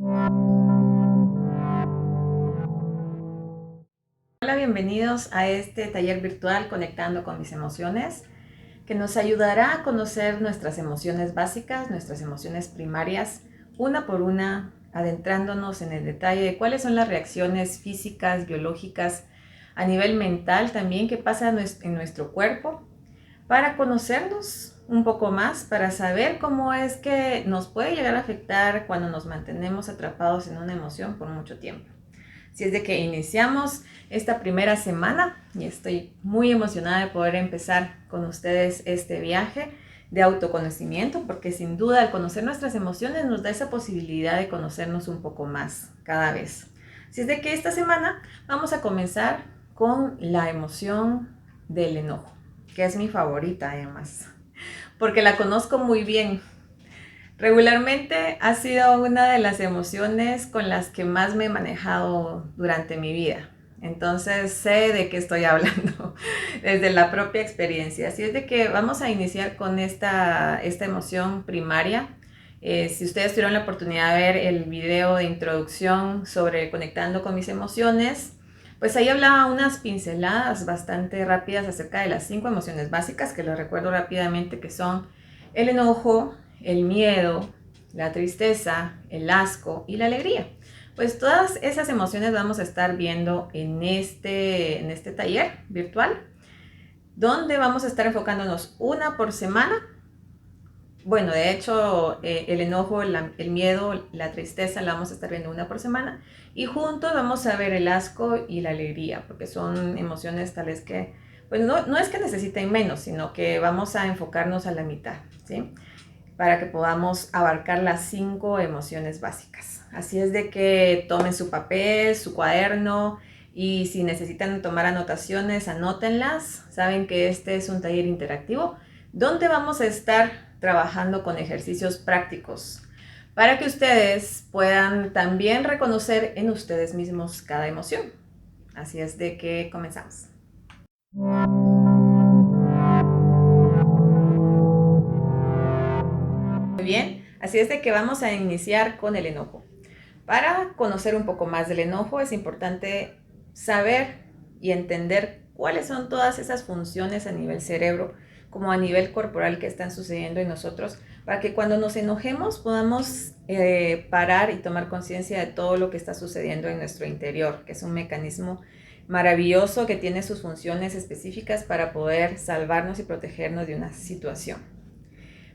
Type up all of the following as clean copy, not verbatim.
Hola, bienvenidos a este taller virtual Conectando con mis emociones, que nos ayudará a conocer nuestras emociones básicas, nuestras emociones primarias, una por una, adentrándonos en el detalle de cuáles son las reacciones físicas, biológicas, a nivel mental también, qué pasa en nuestro cuerpo, para conocernos un poco más, para saber cómo es que nos puede llegar a afectar cuando nos mantenemos atrapados en una emoción por mucho tiempo. Si es de que iniciamos esta primera semana y estoy muy emocionada de poder empezar con ustedes este viaje de autoconocimiento, porque sin duda al conocer nuestras emociones nos da esa posibilidad de conocernos un poco más cada vez. Si es de que esta semana vamos a comenzar con la emoción del enojo, que es mi favorita además, porque la conozco muy bien. Regularmente ha sido una de las emociones con las que más me he manejado durante mi vida. Entonces sé de qué estoy hablando desde la propia experiencia. Así es de que vamos a iniciar con esta emoción primaria. Si ustedes tuvieron la oportunidad de ver el video de introducción sobre conectando con mis emociones, pues ahí hablaba unas pinceladas bastante rápidas acerca de las 5 emociones básicas, que lo recuerdo rápidamente, que son el enojo, el miedo, la tristeza, el asco y la alegría. Pues todas esas emociones vamos a estar viendo en este taller virtual, donde vamos a estar enfocándonos una por semana. Bueno, de hecho, el enojo, el miedo, la tristeza la vamos a estar viendo una por semana, y juntos vamos a ver el asco y la alegría, porque son emociones tales que, pues no es que necesiten menos, sino que vamos a enfocarnos a la mitad, ¿sí? Para que podamos abarcar las 5 emociones básicas. Así es de que tomen su papel, su cuaderno, y si necesitan tomar anotaciones, anótenlas. Saben que este es un taller interactivo donde vamos a estar trabajando con ejercicios prácticos para que ustedes puedan también reconocer en ustedes mismos cada emoción. Así es de que comenzamos. Muy bien, así es de que vamos a iniciar con el enojo. Para conocer un poco más del enojo es importante saber y entender cuáles son todas esas funciones a nivel cerebro como a nivel corporal que están sucediendo en nosotros, para que cuando nos enojemos podamos parar y tomar conciencia de todo lo que está sucediendo en nuestro interior, que es un mecanismo maravilloso que tiene sus funciones específicas para poder salvarnos y protegernos de una situación.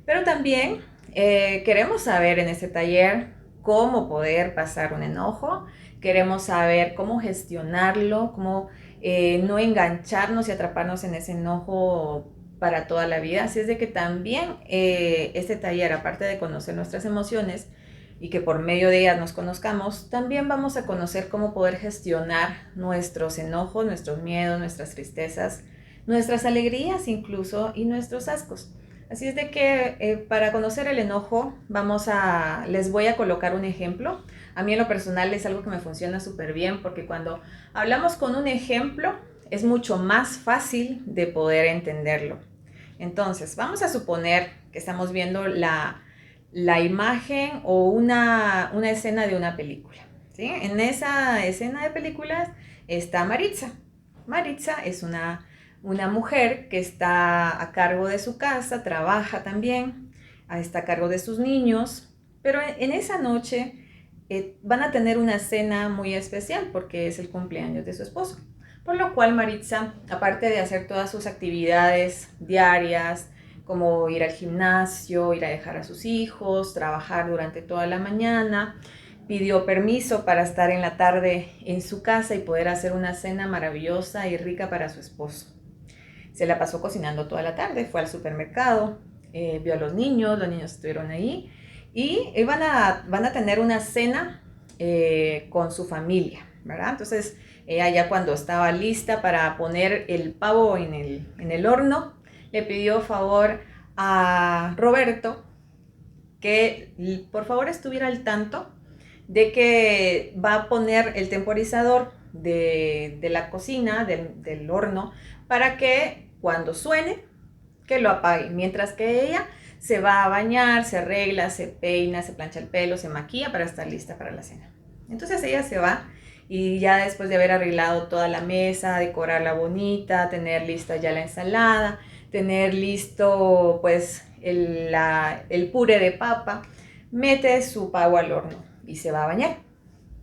Pero también queremos saber en este taller cómo poder pasar un enojo, queremos saber cómo gestionarlo, cómo no engancharnos y atraparnos en ese enojo para toda la vida. Así es de que también este taller, aparte de conocer nuestras emociones y que por medio de ellas nos conozcamos, también vamos a conocer cómo poder gestionar nuestros enojos, nuestros miedos, nuestras tristezas, nuestras alegrías incluso y nuestros ascos. Así es de que para conocer el enojo les voy a colocar un ejemplo. A mí en lo personal es algo que me funciona súper bien, porque cuando hablamos con un ejemplo es mucho más fácil de poder entenderlo. Entonces, vamos a suponer que estamos viendo la imagen o una escena de una película, ¿sí? En esa escena de películas está Maritza. Maritza es una mujer que está a cargo de su casa, trabaja también, está a cargo de sus niños, pero en esa noche van a tener una cena muy especial porque es el cumpleaños de su esposo. Por lo cual Maritza, aparte de hacer todas sus actividades diarias, como ir al gimnasio, ir a dejar a sus hijos, trabajar durante toda la mañana, pidió permiso para estar en la tarde en su casa y poder hacer una cena maravillosa y rica para su esposo. Se la pasó cocinando toda la tarde, fue al supermercado, vio a los niños estuvieron ahí y van a tener una cena con su familia, ¿verdad? Entonces ella ya cuando estaba lista para poner el pavo en el horno, le pidió favor a Roberto que por favor estuviera al tanto de que va a poner el temporizador de la cocina, del horno, para que cuando suene, que lo apague, mientras que ella se va a bañar, se arregla, se peina, se plancha el pelo, se maquilla para estar lista para la cena. Entonces ella se va y ya después de haber arreglado toda la mesa, decorarla bonita, tener lista ya la ensalada, tener listo pues el puré de papa, mete su pavo al horno y se va a bañar.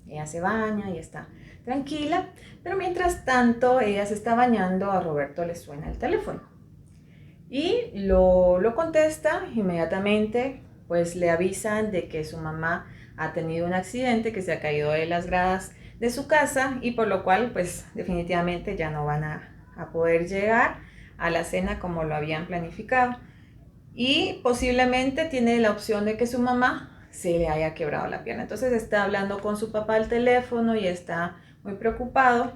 Ella se baña y está tranquila, pero mientras tanto ella se está bañando, a Roberto le suena el teléfono y lo contesta inmediatamente, pues le avisan de que su mamá ha tenido un accidente, que se ha caído de las gradas de su casa y por lo cual pues definitivamente ya no van a poder llegar a la cena como lo habían planificado y posiblemente tiene la opción de que su mamá se le haya quebrado la pierna. Entonces está hablando con su papá al teléfono y está muy preocupado.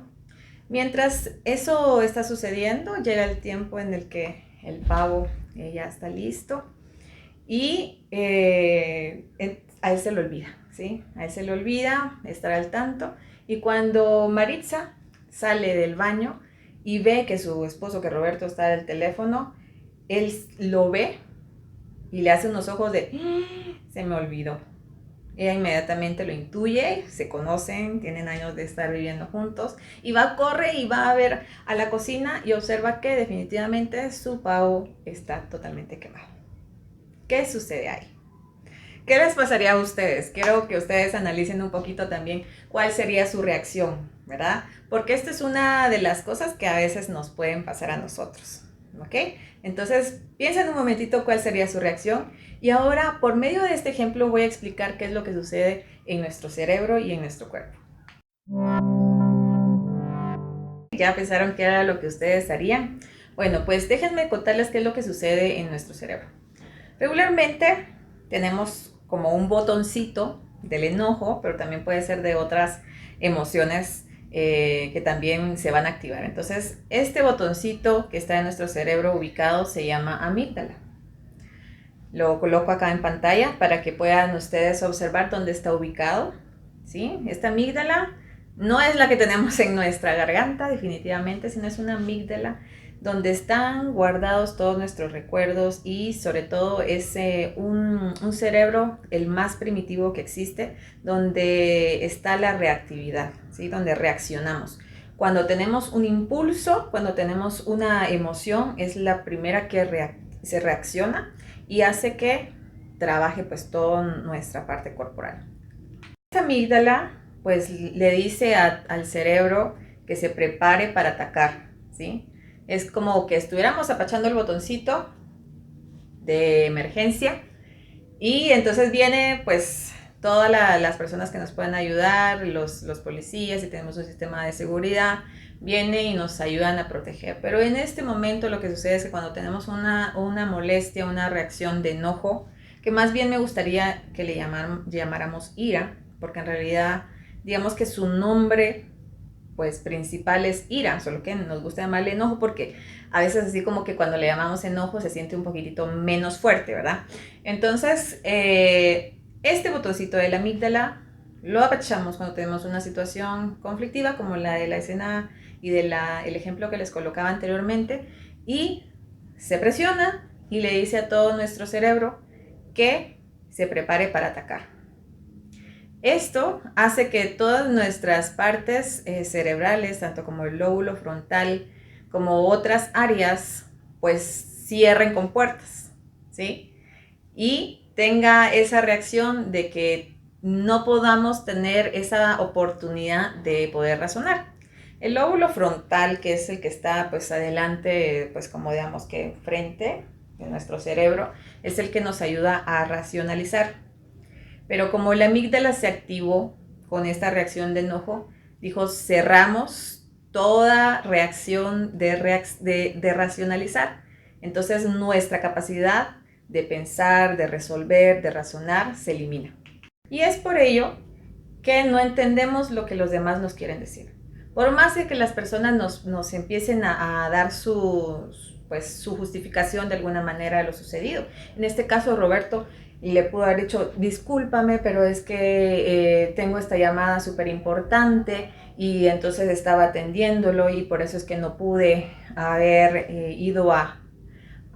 Mientras eso está sucediendo, llega el tiempo en el que el pavo ya está listo y a él se le olvida, ¿sí? A él se le olvida estar al tanto y cuando Maritza sale del baño y ve que su esposo, que Roberto, está al teléfono, él lo ve y le hace unos ojos de se me olvidó. Ella inmediatamente lo intuye, se conocen, tienen años de estar viviendo juntos y corre y va a ver a la cocina y observa que definitivamente su pavo está totalmente quemado. ¿Qué sucede ahí? ¿Qué les pasaría a ustedes? Quiero que ustedes analicen un poquito también cuál sería su reacción, ¿verdad? Porque esta es una de las cosas que a veces nos pueden pasar a nosotros, ¿ok? Entonces, piensen un momentito cuál sería su reacción. Y ahora, por medio de este ejemplo, voy a explicar qué es lo que sucede en nuestro cerebro y en nuestro cuerpo. ¿Ya pensaron qué era lo que ustedes harían? Bueno, pues déjenme contarles qué es lo que sucede en nuestro cerebro. Regularmente tenemos como un botoncito del enojo, pero también puede ser de otras emociones que también se van a activar. Entonces, este botoncito que está en nuestro cerebro ubicado se llama amígdala. Lo coloco acá en pantalla para que puedan ustedes observar dónde está ubicado, ¿sí? Esta amígdala no es la que tenemos en nuestra garganta, definitivamente, sino es una amígdala donde están guardados todos nuestros recuerdos y sobre todo es un cerebro, el más primitivo que existe, donde está la reactividad, ¿sí? Donde reaccionamos. Cuando tenemos un impulso, cuando tenemos una emoción, es la primera que se reacciona y hace que trabaje pues toda nuestra parte corporal. Esta amígdala pues le dice al cerebro que se prepare para atacar, ¿sí? Es como que estuviéramos apachando el botoncito de emergencia y entonces viene pues todas las personas que nos pueden ayudar, los policías, si tenemos un sistema de seguridad, viene y nos ayudan a proteger. Pero en este momento lo que sucede es que cuando tenemos una molestia, una reacción de enojo, que más bien me gustaría que le llamáramos ira, porque en realidad digamos que su nombre pues principal es ira, solo que nos gusta llamarle enojo porque a veces así como que cuando le llamamos enojo se siente un poquitito menos fuerte, ¿verdad? Entonces, este botoncito de la amígdala lo apachamos cuando tenemos una situación conflictiva como la de la escena y el ejemplo que les colocaba anteriormente y se presiona y le dice a todo nuestro cerebro que se prepare para atacar. Esto hace que todas nuestras partes cerebrales, tanto como el lóbulo frontal como otras áreas, pues cierren con puertas, ¿sí? Y tenga esa reacción de que no podamos tener esa oportunidad de poder razonar. El lóbulo frontal, que es el que está pues adelante, pues como digamos que frente de nuestro cerebro, es el que nos ayuda a racionalizar. Pero como la amígdala se activó con esta reacción de enojo, dijo, cerramos toda reacción de racionalizar. Entonces nuestra capacidad de pensar, de resolver, de razonar, se elimina. Y es por ello que no entendemos lo que los demás nos quieren decir. Por más de que las personas nos empiecen a dar su justificación de alguna manera de lo sucedido. En este caso, Roberto le pudo haber dicho, discúlpame, pero es que tengo esta llamada súper importante y entonces estaba atendiéndolo y por eso es que no pude haber ido a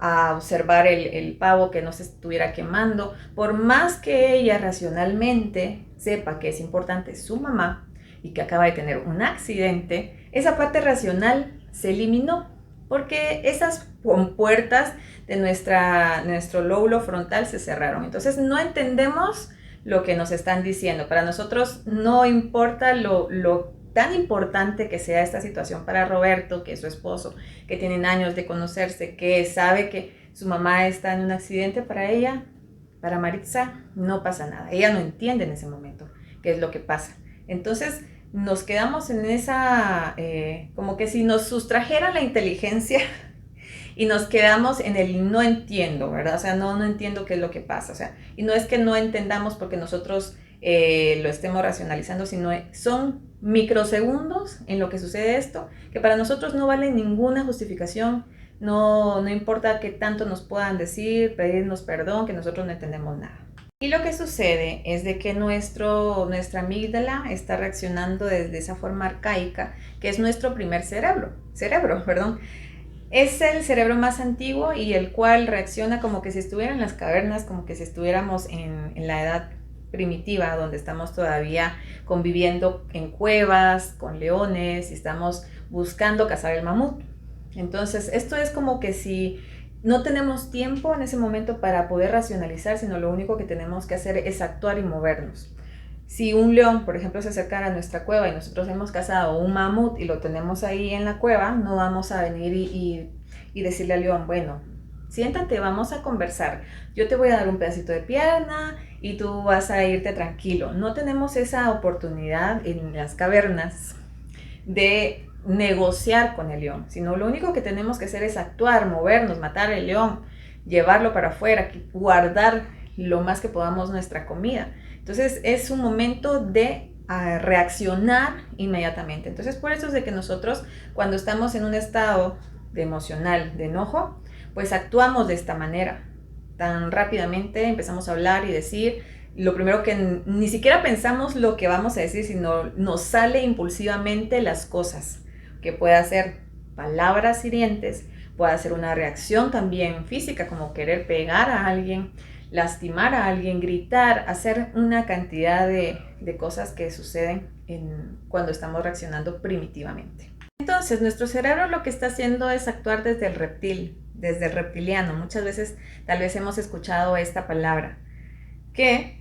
a observar el pavo que no se estuviera quemando. Por más que ella racionalmente sepa que es importante su mamá y que acaba de tener un accidente, esa parte racional se eliminó porque esas compuertas de nuestro lóbulo frontal se cerraron. Entonces no entendemos lo que nos están diciendo. Para nosotros no importa lo tan importante que sea esta situación para Roberto, que es su esposo, que tienen años de conocerse, que sabe que su mamá está en un accidente. Para ella, para Maritza, no pasa nada. Ella no entiende en ese momento qué es lo que pasa. Entonces nos quedamos en esa, como que si nos sustrajera la inteligencia y nos quedamos en el no entiendo, ¿verdad? O sea, no entiendo qué es lo que pasa. O sea, y no es que no entendamos porque nosotros lo estemos racionalizando, sino son microsegundos en lo que sucede esto, que para nosotros no vale ninguna justificación, no importa qué tanto nos puedan decir, pedirnos perdón, que nosotros no entendemos nada. Y lo que sucede es de que nuestra amígdala está reaccionando desde esa forma arcaica, que es nuestro primer cerebro, perdón. Es el cerebro más antiguo y el cual reacciona como que si estuviera en las cavernas, como que si estuviéramos en la edad primitiva, donde estamos todavía conviviendo en cuevas, con leones, y estamos buscando cazar el mamut. Entonces, esto es como que si no tenemos tiempo en ese momento para poder racionalizar, sino lo único que tenemos que hacer es actuar y movernos. Si un león, por ejemplo, se acercara a nuestra cueva y nosotros hemos cazado un mamut y lo tenemos ahí en la cueva, no vamos a venir y decirle al león, bueno, siéntate, vamos a conversar. Yo te voy a dar un pedacito de pierna y tú vas a irte tranquilo. No tenemos esa oportunidad en las cavernas de negociar con el león, sino lo único que tenemos que hacer es actuar, movernos, matar al león, llevarlo para afuera, guardar lo más que podamos nuestra comida. Entonces es un momento de reaccionar inmediatamente. Entonces por eso es de que nosotros cuando estamos en un estado de emocional, de enojo, pues actuamos de esta manera. Tan rápidamente empezamos a hablar y decir lo primero que ni siquiera pensamos lo que vamos a decir, sino nos sale impulsivamente las cosas, que puede ser palabras hirientes, puede ser una reacción también física, como querer pegar a alguien, lastimar a alguien, gritar, hacer una cantidad de cosas que suceden cuando estamos reaccionando primitivamente. Entonces, nuestro cerebro lo que está haciendo es actuar desde el reptil, desde el reptiliano. Muchas veces tal vez hemos escuchado esta palabra, que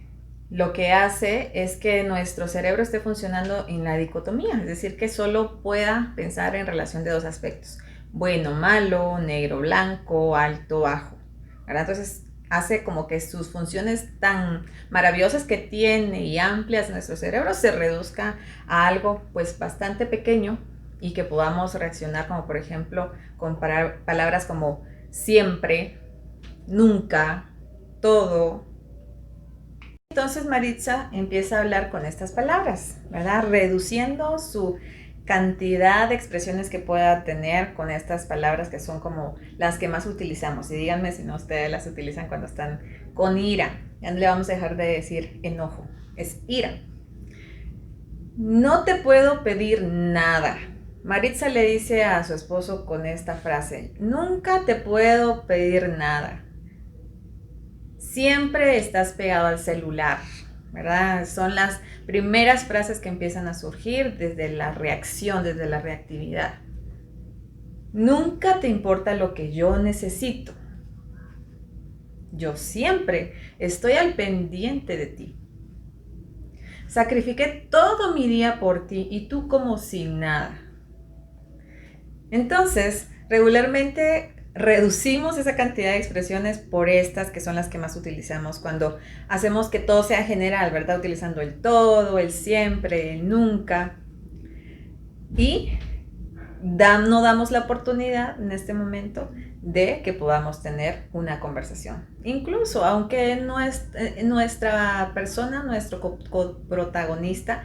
lo que hace es que nuestro cerebro esté funcionando en la dicotomía, es decir, que solo pueda pensar en relación de dos aspectos, bueno, malo, negro, blanco, alto, bajo, ¿verdad? Entonces hace como que sus funciones tan maravillosas que tiene y amplias en nuestro cerebro se reduzca a algo pues bastante pequeño y que podamos reaccionar como por ejemplo con palabras como siempre, nunca, todo. Entonces Maritza empieza a hablar con estas palabras, ¿verdad? Reduciendo su cantidad de expresiones que pueda tener con estas palabras que son como las que más utilizamos. Y díganme si no ustedes las utilizan cuando están con ira. Ya no le vamos a dejar de decir enojo, es ira. No te puedo pedir nada. Maritza le dice a su esposo con esta frase, nunca te puedo pedir nada. Siempre estás pegado al celular, ¿verdad? Son las primeras frases que empiezan a surgir desde la reacción, desde la reactividad. Nunca te importa lo que yo necesito. Yo siempre estoy al pendiente de ti. Sacrifiqué todo mi día por ti y tú como si nada. Entonces, regularmente reducimos esa cantidad de expresiones por estas que son las que más utilizamos cuando hacemos que todo sea general, ¿verdad? Utilizando el todo, el siempre, el nunca. Y no damos la oportunidad en este momento de que podamos tener una conversación. Incluso, aunque nuestra persona, nuestro coprotagonista,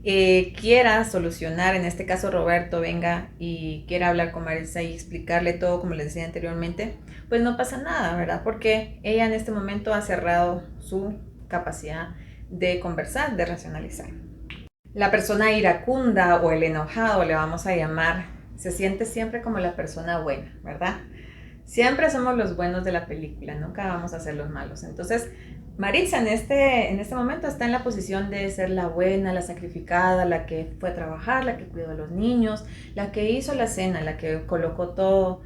quiera solucionar, en este caso Roberto venga y quiera hablar con Maritza y explicarle todo como les decía anteriormente, pues no pasa nada, ¿verdad? Porque ella en este momento ha cerrado su capacidad de conversar, de racionalizar. La persona iracunda o el enojado, le vamos a llamar, se siente siempre como la persona buena, ¿verdad? Siempre somos los buenos de la película, nunca vamos a ser los malos. Entonces, Maritza en este momento está en la posición de ser la buena, la sacrificada, la que fue a trabajar, la que cuidó a los niños, la que hizo la cena, la que colocó todo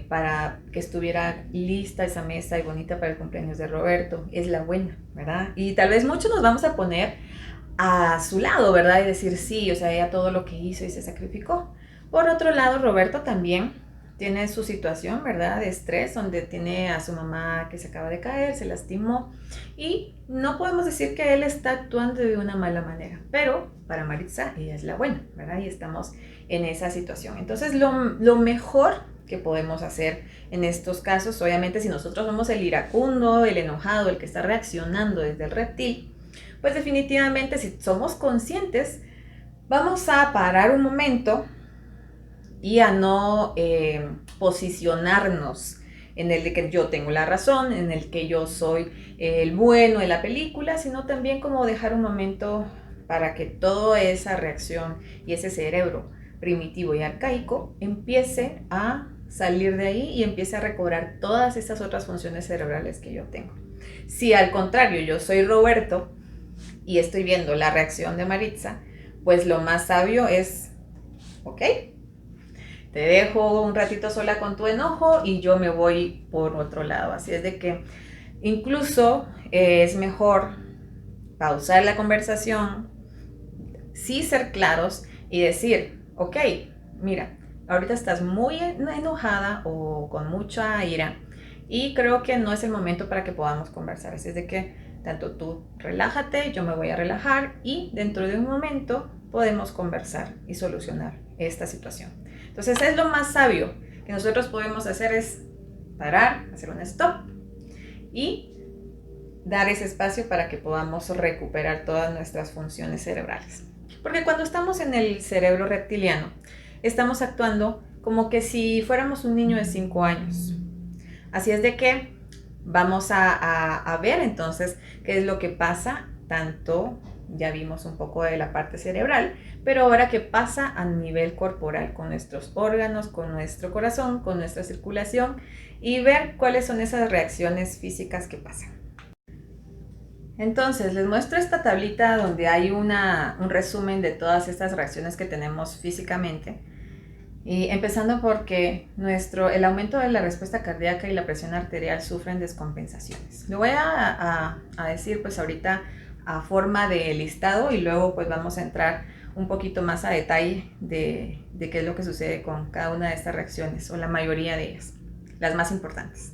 para que estuviera lista esa mesa y bonita para el cumpleaños de Roberto. Es la buena, ¿verdad? Y tal vez muchos nos vamos a poner a su lado, ¿verdad? Y decir, sí, o sea, ella todo lo que hizo y se sacrificó. Por otro lado, Roberto también tiene su situación, ¿verdad? De estrés, donde tiene a su mamá que se acaba de caer, se lastimó. Y no podemos decir que él está actuando de una mala manera, pero para Maritza ella es la buena, ¿verdad? Y estamos en esa situación. Entonces, lo mejor que podemos hacer en estos casos, obviamente si nosotros somos el iracundo, el enojado, el que está reaccionando desde el reptil, pues definitivamente si somos conscientes, vamos a parar un momento y a no posicionarnos en el de que yo tengo la razón, en el que yo soy el bueno de la película, sino también como dejar un momento para que toda esa reacción y ese cerebro primitivo y arcaico empiece a salir de ahí y empiece a recobrar todas estas otras funciones cerebrales que yo tengo. Si al contrario yo soy Roberto y estoy viendo la reacción de Maritza, pues lo más sabio es, ok, te dejo un ratito sola con tu enojo y yo me voy por otro lado. Así es de que incluso es mejor pausar la conversación, sí ser claros y decir, ok, mira, ahorita estás muy enojada o con mucha ira y creo que no es el momento para que podamos conversar. Así es de que tanto tú relájate, yo me voy a relajar y dentro de un momento podemos conversar y solucionar esta situación. Entonces es lo más sabio que nosotros podemos hacer, es parar, hacer un stop y dar ese espacio para que podamos recuperar todas nuestras funciones cerebrales. Porque cuando estamos en el cerebro reptiliano, estamos actuando como que si fuéramos un niño de 5 años. Así es de que vamos a ver entonces qué es lo que pasa, tanto ya vimos un poco de la parte cerebral, pero ahora qué pasa a nivel corporal con nuestros órganos, con nuestro corazón, con nuestra circulación y ver cuáles son esas reacciones físicas que pasan. Entonces, les muestro esta tablita donde hay un resumen de todas estas reacciones que tenemos físicamente. Y empezando porque el aumento de la respuesta cardíaca y la presión arterial sufren descompensaciones. Lo voy a decir pues ahorita a forma de listado y luego pues vamos a entrar un poquito más a detalle de qué es lo que sucede con cada una de estas reacciones o la mayoría de ellas, las más importantes.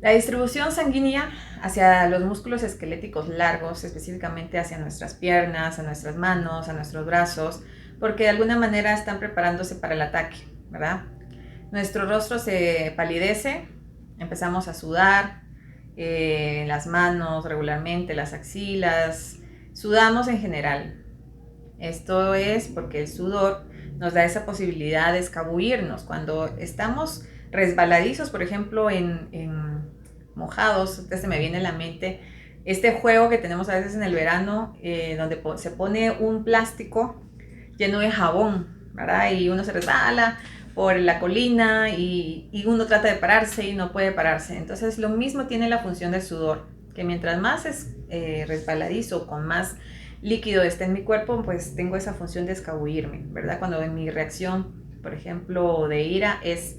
La distribución sanguínea hacia los músculos esqueléticos largos, específicamente hacia nuestras piernas, a nuestras manos, a nuestros brazos, porque de alguna manera están preparándose para el ataque, ¿verdad? Nuestro rostro se palidece, empezamos a sudar, las manos regularmente, las axilas, sudamos en general. Esto es porque el sudor nos da esa posibilidad de escabullirnos. Cuando estamos resbaladizos, por ejemplo, en mojados, se me viene a la mente este juego que tenemos a veces en el verano, donde se pone un plástico lleno de jabón, ¿verdad? Y uno se resbala por la colina y uno trata de pararse y no puede pararse. Entonces lo mismo tiene la función del sudor, que mientras más es resbaladizo, con más líquido esté en mi cuerpo, pues tengo esa función de escabullirme, ¿verdad? Cuando en mi reacción, por ejemplo, de ira es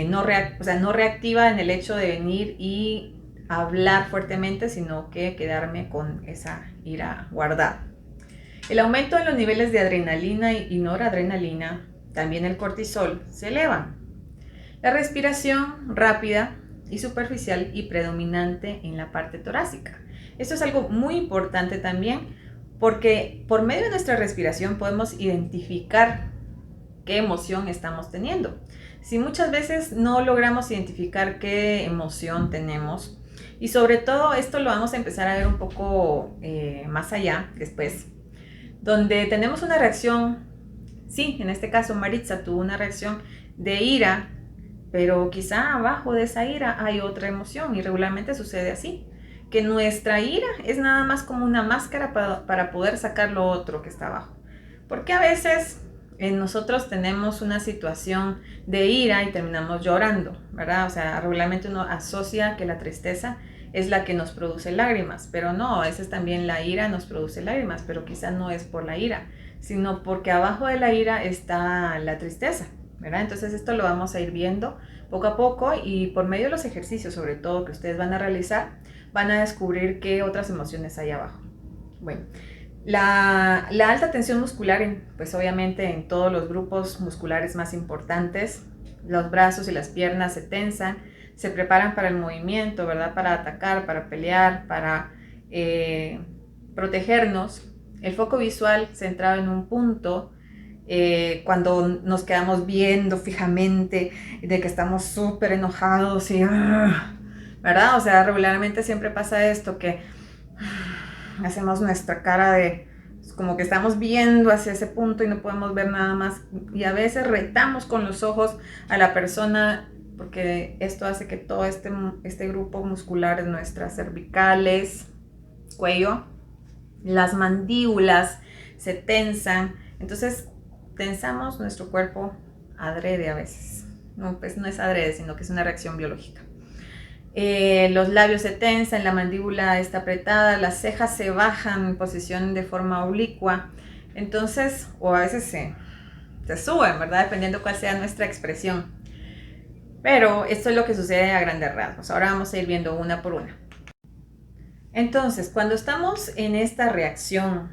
no reactiva en el hecho de venir y hablar fuertemente, sino que quedarme con esa ira guardada. El aumento de los niveles de adrenalina y noradrenalina, también el cortisol, se elevan. La respiración rápida y superficial y predominante en la parte torácica. Esto es algo muy importante también porque por medio de nuestra respiración podemos identificar qué emoción estamos teniendo. Si muchas veces no logramos identificar qué emoción tenemos, y sobre todo esto lo vamos a empezar a ver un poco más allá después, donde tenemos una reacción, sí, en este caso Maritza tuvo una reacción de ira, pero quizá abajo de esa ira hay otra emoción y regularmente sucede así, que nuestra ira es nada más como una máscara para poder sacar lo otro que está abajo. Porque a veces nosotros tenemos una situación de ira y terminamos llorando, ¿verdad? O sea, regularmente uno asocia que la tristeza es la que nos produce lágrimas, pero no, a veces también la ira nos produce lágrimas, pero quizás no es por la ira, sino porque abajo de la ira está la tristeza, ¿verdad? Entonces esto lo vamos a ir viendo poco a poco y por medio de los ejercicios, sobre todo que ustedes van a realizar, van a descubrir qué otras emociones hay abajo. Bueno, la alta tensión muscular, pues obviamente en todos los grupos musculares más importantes, los brazos y las piernas se tensan, se preparan para el movimiento, ¿verdad? Para atacar, para pelear, para protegernos. El foco visual centrado en un punto, cuando nos quedamos viendo fijamente de que estamos súper enojados y, ¿verdad? O sea, regularmente siempre pasa esto, que hacemos nuestra cara de como que estamos viendo hacia ese punto y no podemos ver nada más, y a veces retamos con los ojos a la persona, porque esto hace que todo este grupo muscular de nuestras cervicales, cuello, las mandíbulas se tensan. Entonces tensamos nuestro cuerpo adrede a veces. No, pues no es adrede, sino que es una reacción biológica. Los labios se tensan, la mandíbula está apretada, las cejas se bajan en posición de forma oblicua. Entonces, o a veces se suben, ¿verdad? Dependiendo cuál sea nuestra expresión. Pero esto es lo que sucede a grandes rasgos. Ahora vamos a ir viendo una por una. Entonces, cuando estamos en esta reacción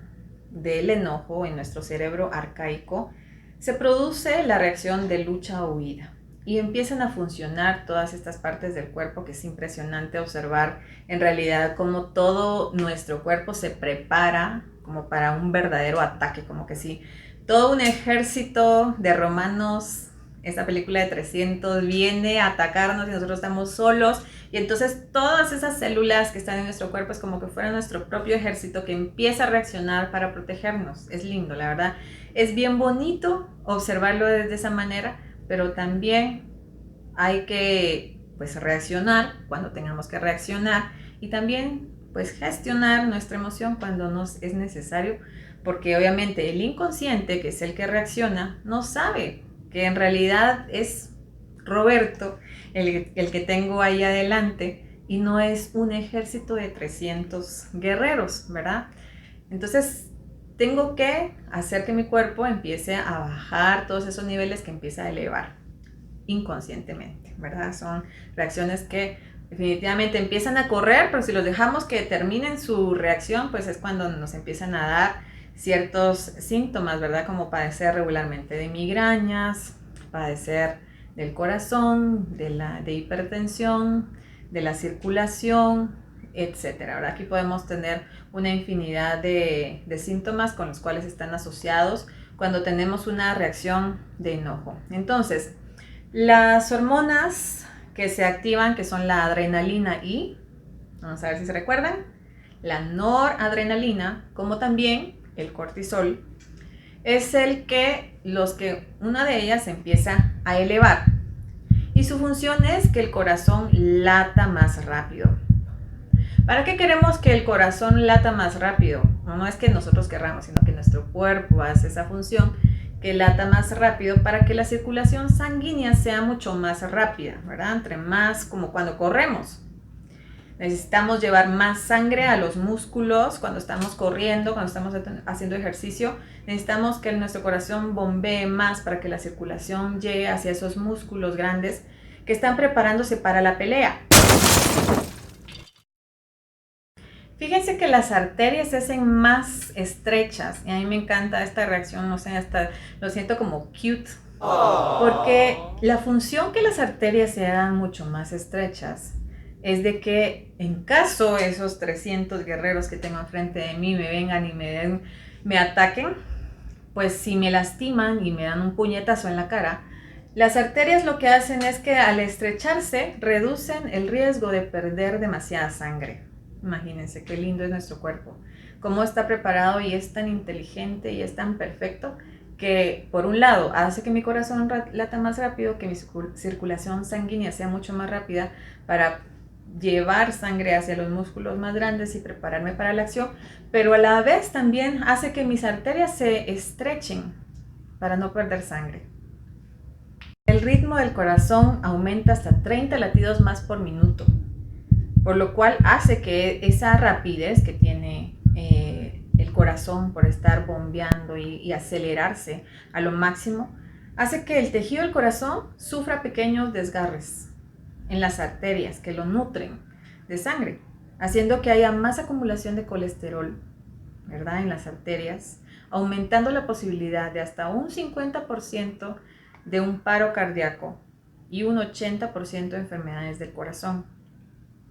del enojo en nuestro cerebro arcaico, se produce la reacción de lucha o huida y empiezan a funcionar todas estas partes del cuerpo, que es impresionante observar en realidad cómo todo nuestro cuerpo se prepara como para un verdadero ataque, como que sí, todo un ejército de romanos, esta película de 300, viene a atacarnos y nosotros estamos solos. Y entonces todas esas células que están en nuestro cuerpo es como que fuera nuestro propio ejército que empieza a reaccionar para protegernos. Es lindo, la verdad. Es bien bonito observarlo desde esa manera, pero también hay que pues reaccionar cuando tengamos que reaccionar y también pues gestionar nuestra emoción cuando nos es necesario, porque obviamente el inconsciente, que es el que reacciona, no sabe que en realidad es Roberto el que tengo ahí adelante y no es un ejército de 300 guerreros, ¿verdad? Entonces tengo que hacer que mi cuerpo empiece a bajar todos esos niveles, que empiece a elevar inconscientemente, ¿verdad? Son reacciones que definitivamente empiezan a correr, pero si los dejamos que terminen su reacción, pues es cuando nos empiezan a dar ciertos síntomas, ¿verdad? Como padecer regularmente de migrañas, padecer del corazón, de hipertensión, de la circulación, etcétera. Ahora aquí podemos tener una infinidad de síntomas con los cuales están asociados cuando tenemos una reacción de enojo. Entonces, las hormonas que se activan, que son la adrenalina y, vamos a ver si se recuerdan, la noradrenalina, como también el cortisol, es una de ellas empieza a elevar. Y su función es que el corazón lata más rápido. ¿Para qué queremos que el corazón lata más rápido? No es que nosotros querramos, sino que nuestro cuerpo hace esa función, que lata más rápido, para que la circulación sanguínea sea mucho más rápida, ¿verdad? Entre más, como cuando corremos. Necesitamos llevar más sangre a los músculos cuando estamos corriendo, cuando estamos haciendo ejercicio. Necesitamos que nuestro corazón bombee más para que la circulación llegue hacia esos músculos grandes que están preparándose para la pelea. Fíjense que las arterias se hacen más estrechas y a mí me encanta esta reacción, no sé, hasta lo siento como cute, porque la función que las arterias se hagan mucho más estrechas es de que en caso esos 300 guerreros que tengo enfrente de mí me vengan y me ataquen, pues si me lastiman y me dan un puñetazo en la cara, las arterias lo que hacen es que al estrecharse reducen el riesgo de perder demasiada sangre. Imagínense qué lindo es nuestro cuerpo, cómo está preparado y es tan inteligente y es tan perfecto que por un lado hace que mi corazón lata más rápido, que mi circulación sanguínea sea mucho más rápida para llevar sangre hacia los músculos más grandes y prepararme para la acción, pero a la vez también hace que mis arterias se estrechen para no perder sangre. El ritmo del corazón aumenta hasta 30 latidos más por minuto, por lo cual hace que esa rapidez que tiene el corazón por estar bombeando y acelerarse a lo máximo, hace que el tejido del corazón sufra pequeños desgarres en las arterias que lo nutren de sangre, haciendo que haya más acumulación de colesterol, ¿verdad?, en las arterias, aumentando la posibilidad de hasta un 50% de un paro cardíaco y un 80% de enfermedades del corazón.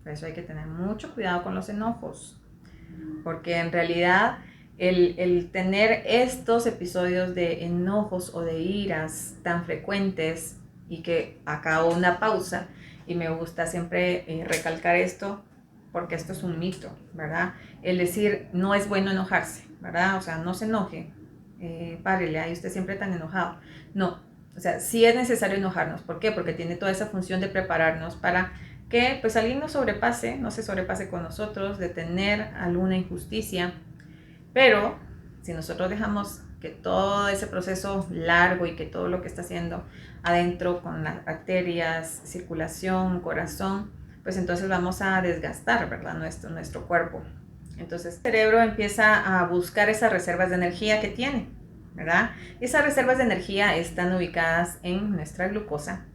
Por eso hay que tener mucho cuidado con los enojos, porque en realidad el tener estos episodios de enojos o de iras tan frecuentes, y que acabo una pausa, y me gusta siempre recalcar esto, porque esto es un mito, ¿verdad? El decir, no es bueno enojarse, ¿verdad? O sea, no se enoje, párele, ahí usted siempre tan enojado. No, o sea, sí es necesario enojarnos. ¿Por qué? Porque tiene toda esa función de prepararnos para que pues alguien nos sobrepase, no se sobrepase con nosotros, de tener alguna injusticia. Pero si nosotros dejamos que todo ese proceso largo y que todo lo que está haciendo adentro con las arterias, circulación, corazón, pues entonces vamos a desgastar, ¿verdad?, nuestro cuerpo. Entonces el cerebro empieza a buscar esas reservas de energía que tiene, ¿verdad? Esas reservas de energía están ubicadas en nuestra glucosa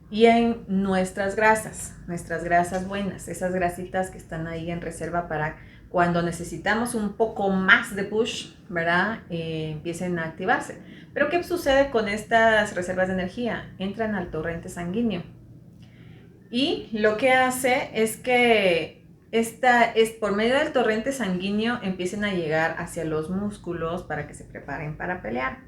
y en nuestras grasas buenas, esas grasitas que están ahí en reserva para cuando necesitamos un poco más de push, ¿verdad? Empiecen a activarse. Pero ¿qué sucede con estas reservas de energía? Entran al torrente sanguíneo. Y lo que hace es que por medio del torrente sanguíneo empiecen a llegar hacia los músculos para que se preparen para pelear.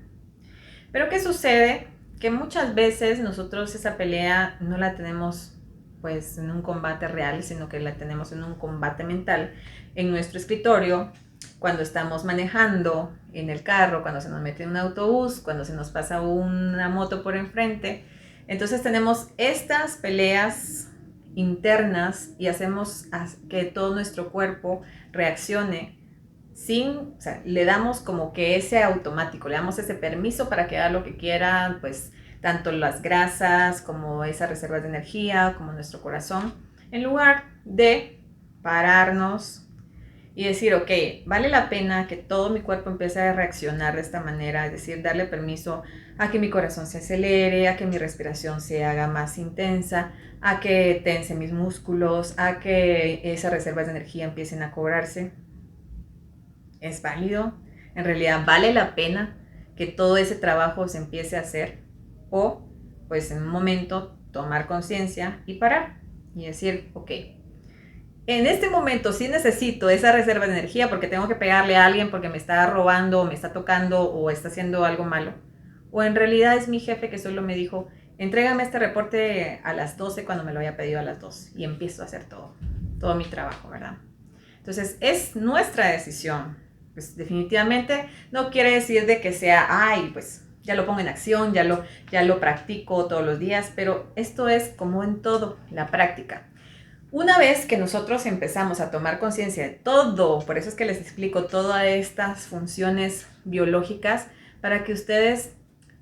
Pero ¿qué sucede? Que muchas veces nosotros esa pelea no la tenemos pues en un combate real, sino que la tenemos en un combate mental en nuestro escritorio, cuando estamos manejando en el carro, cuando se nos mete un autobús, cuando se nos pasa una moto por enfrente. Entonces tenemos estas peleas internas y hacemos que todo nuestro cuerpo reaccione o sea, le damos como que ese automático, le damos ese permiso para que haga lo que quiera, pues tanto las grasas como esas reservas de energía, como nuestro corazón, en lugar de pararnos y decir, ok, vale la pena que todo mi cuerpo empiece a reaccionar de esta manera, es decir, darle permiso a que mi corazón se acelere, a que mi respiración se haga más intensa, a que tense mis músculos, a que esas reservas de energía empiecen a cobrarse. Es válido, en realidad vale la pena que todo ese trabajo se empiece a hacer, o pues en un momento tomar conciencia y parar y decir, ok, en este momento sí necesito esa reserva de energía porque tengo que pegarle a alguien porque me está robando, o me está tocando o está haciendo algo malo, o en realidad es mi jefe que solo me dijo, entrégame este reporte a las 12 cuando me lo haya pedido a las 12, y empiezo a hacer todo mi trabajo, ¿verdad? Entonces es nuestra decisión. Pues definitivamente no quiere decir de que sea, ay, pues ya lo pongo en acción, ya lo practico todos los días, pero esto es como en todo, la práctica. Una vez que nosotros empezamos a tomar conciencia de todo, por eso es que les explico todas estas funciones biológicas, para que ustedes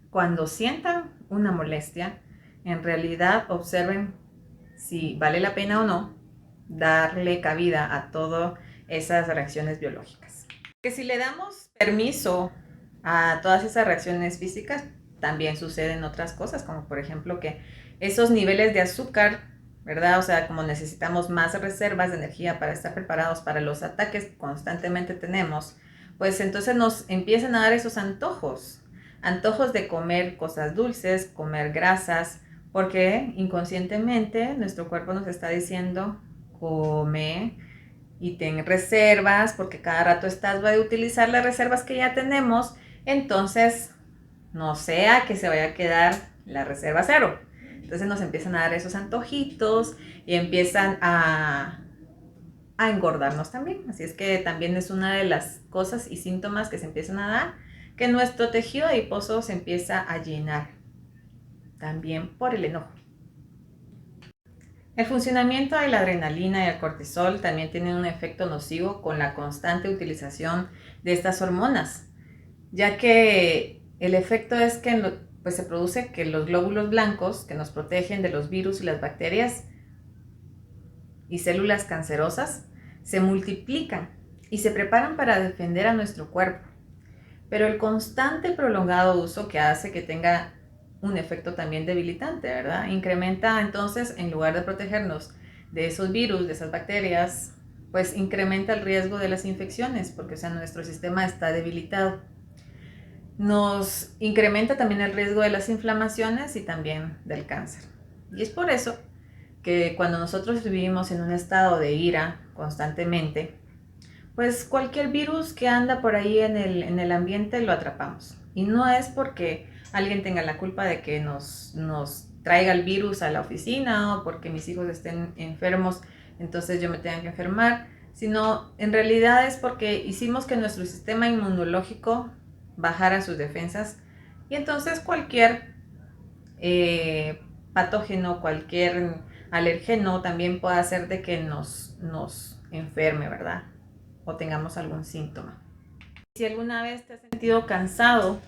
cuando sientan una molestia, en realidad observen si vale la pena o no darle cabida a todas esas reacciones biológicas. Que si le damos permiso a todas esas reacciones físicas, también suceden otras cosas, como por ejemplo que esos niveles de azúcar, ¿verdad? O sea, como necesitamos más reservas de energía para estar preparados para los ataques que constantemente tenemos, pues entonces nos empiezan a dar esos antojos de comer cosas dulces, comer grasas, porque inconscientemente nuestro cuerpo nos está diciendo, come y ten reservas, porque cada rato estás va a utilizar las reservas que ya tenemos, entonces no sea que se vaya a quedar la reserva cero. Entonces nos empiezan a dar esos antojitos y empiezan a engordarnos también. Así es que también es una de las cosas y síntomas que se empiezan a dar, que nuestro tejido adiposo se empieza a llenar también por el enojo. El funcionamiento de la adrenalina y el cortisol también tienen un efecto nocivo con la constante utilización de estas hormonas, ya que el efecto es que pues se produce que los glóbulos blancos que nos protegen de los virus y las bacterias y células cancerosas se multiplican y se preparan para defender a nuestro cuerpo. Pero el constante y prolongado uso que hace que tenga un efecto también debilitante, ¿verdad? Incrementa entonces, en lugar de protegernos de esos virus, de esas bacterias, pues incrementa el riesgo de las infecciones, porque o sea, nuestro sistema está debilitado. Nos incrementa también el riesgo de las inflamaciones y también del cáncer. Y es por eso que cuando nosotros vivimos en un estado de ira constantemente, pues cualquier virus que anda por ahí en el ambiente lo atrapamos. Y no es porque alguien tenga la culpa de que nos traiga el virus a la oficina o porque mis hijos estén enfermos, entonces yo me tenga que enfermar, sino en realidad es porque hicimos que nuestro sistema inmunológico bajara sus defensas y entonces cualquier patógeno, cualquier alérgeno también puede hacer de que nos enferme, ¿verdad? O tengamos algún síntoma. Si alguna vez te has sentido cansado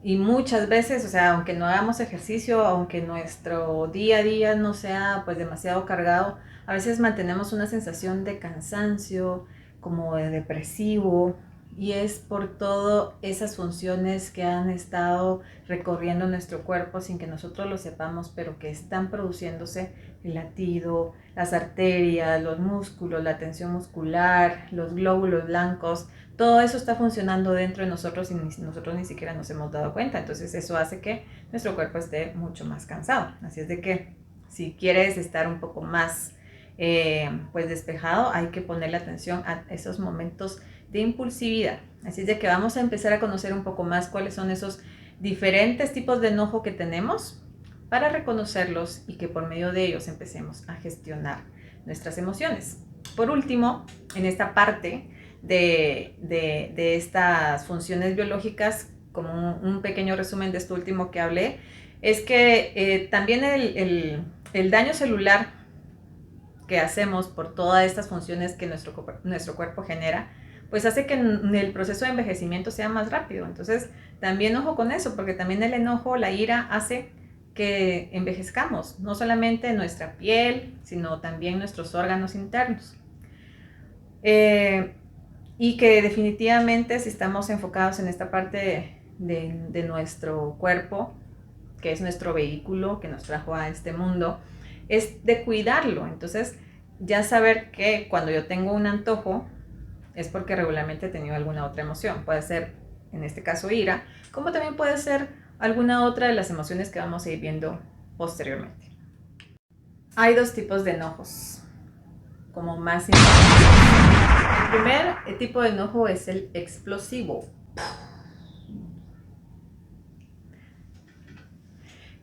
y muchas veces, o sea, aunque no hagamos ejercicio, aunque nuestro día a día no sea pues demasiado cargado, a veces mantenemos una sensación de cansancio, como de depresivo, y es por todas esas funciones que han estado recorriendo nuestro cuerpo sin que nosotros lo sepamos, pero que están produciéndose el latido, las arterias, los músculos, la tensión muscular, los glóbulos blancos. Todo eso está funcionando dentro de nosotros y nosotros ni siquiera nos hemos dado cuenta. Entonces eso hace que nuestro cuerpo esté mucho más cansado. Así es de que si quieres estar un poco más pues despejado, hay que ponerle atención a esos momentos de impulsividad. Así es de que vamos a empezar a conocer un poco más cuáles son esos diferentes tipos de enojo que tenemos para reconocerlos y que por medio de ellos empecemos a gestionar nuestras emociones. Por último, en esta parte de estas funciones biológicas, como un pequeño resumen de esto último que hablé, es que también el daño celular que hacemos por todas estas funciones que nuestro cuerpo genera, pues hace que el proceso de envejecimiento sea más rápido. Entonces, también ojo con eso, porque también el enojo, la ira, hace que envejezcamos, no solamente nuestra piel, sino también nuestros órganos internos. Y que definitivamente si estamos enfocados en esta parte de nuestro cuerpo, que es nuestro vehículo que nos trajo a este mundo, es de cuidarlo. Entonces, ya saber que cuando yo tengo un antojo es porque regularmente he tenido alguna otra emoción. Puede ser, en este caso, ira, como también puede ser alguna otra de las emociones que vamos a ir viendo posteriormente. Hay dos tipos de enojos, como más importantes. El primer tipo de enojo es el explosivo.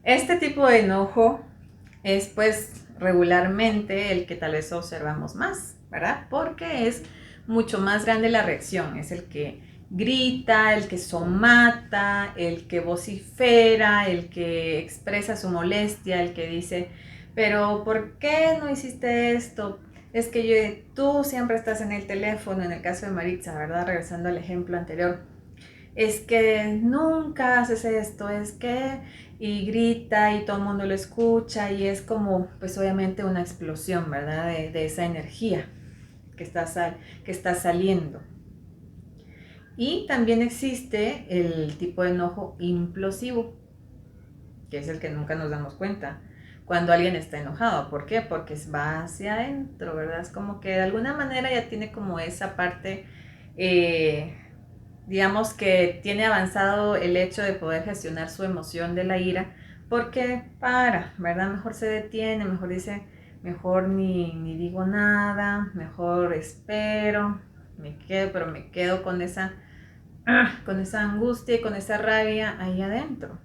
Este tipo de enojo es pues regularmente el que tal vez observamos más, ¿verdad? Porque es mucho más grande la reacción, es el que grita, el que somata, el que vocifera, el que expresa su molestia, el que dice, pero ¿por qué no hiciste esto? Es que tú siempre estás en el teléfono, en el caso de Maritza, ¿verdad? Regresando al ejemplo anterior. Es que nunca haces esto, es que, y grita y todo el mundo lo escucha y es como, pues obviamente una explosión, ¿verdad? De esa energía que está saliendo. Y también existe el tipo de enojo implosivo, que es el que nunca nos damos cuenta cuando alguien está enojado. ¿Por qué? Porque va hacia adentro, ¿verdad? Es como que de alguna manera ya tiene como esa parte, digamos que tiene avanzado el hecho de poder gestionar su emoción de la ira, porque ¿verdad? Mejor se detiene, mejor dice, mejor ni digo nada, mejor espero, pero me quedo con esa angustia y con esa rabia ahí adentro.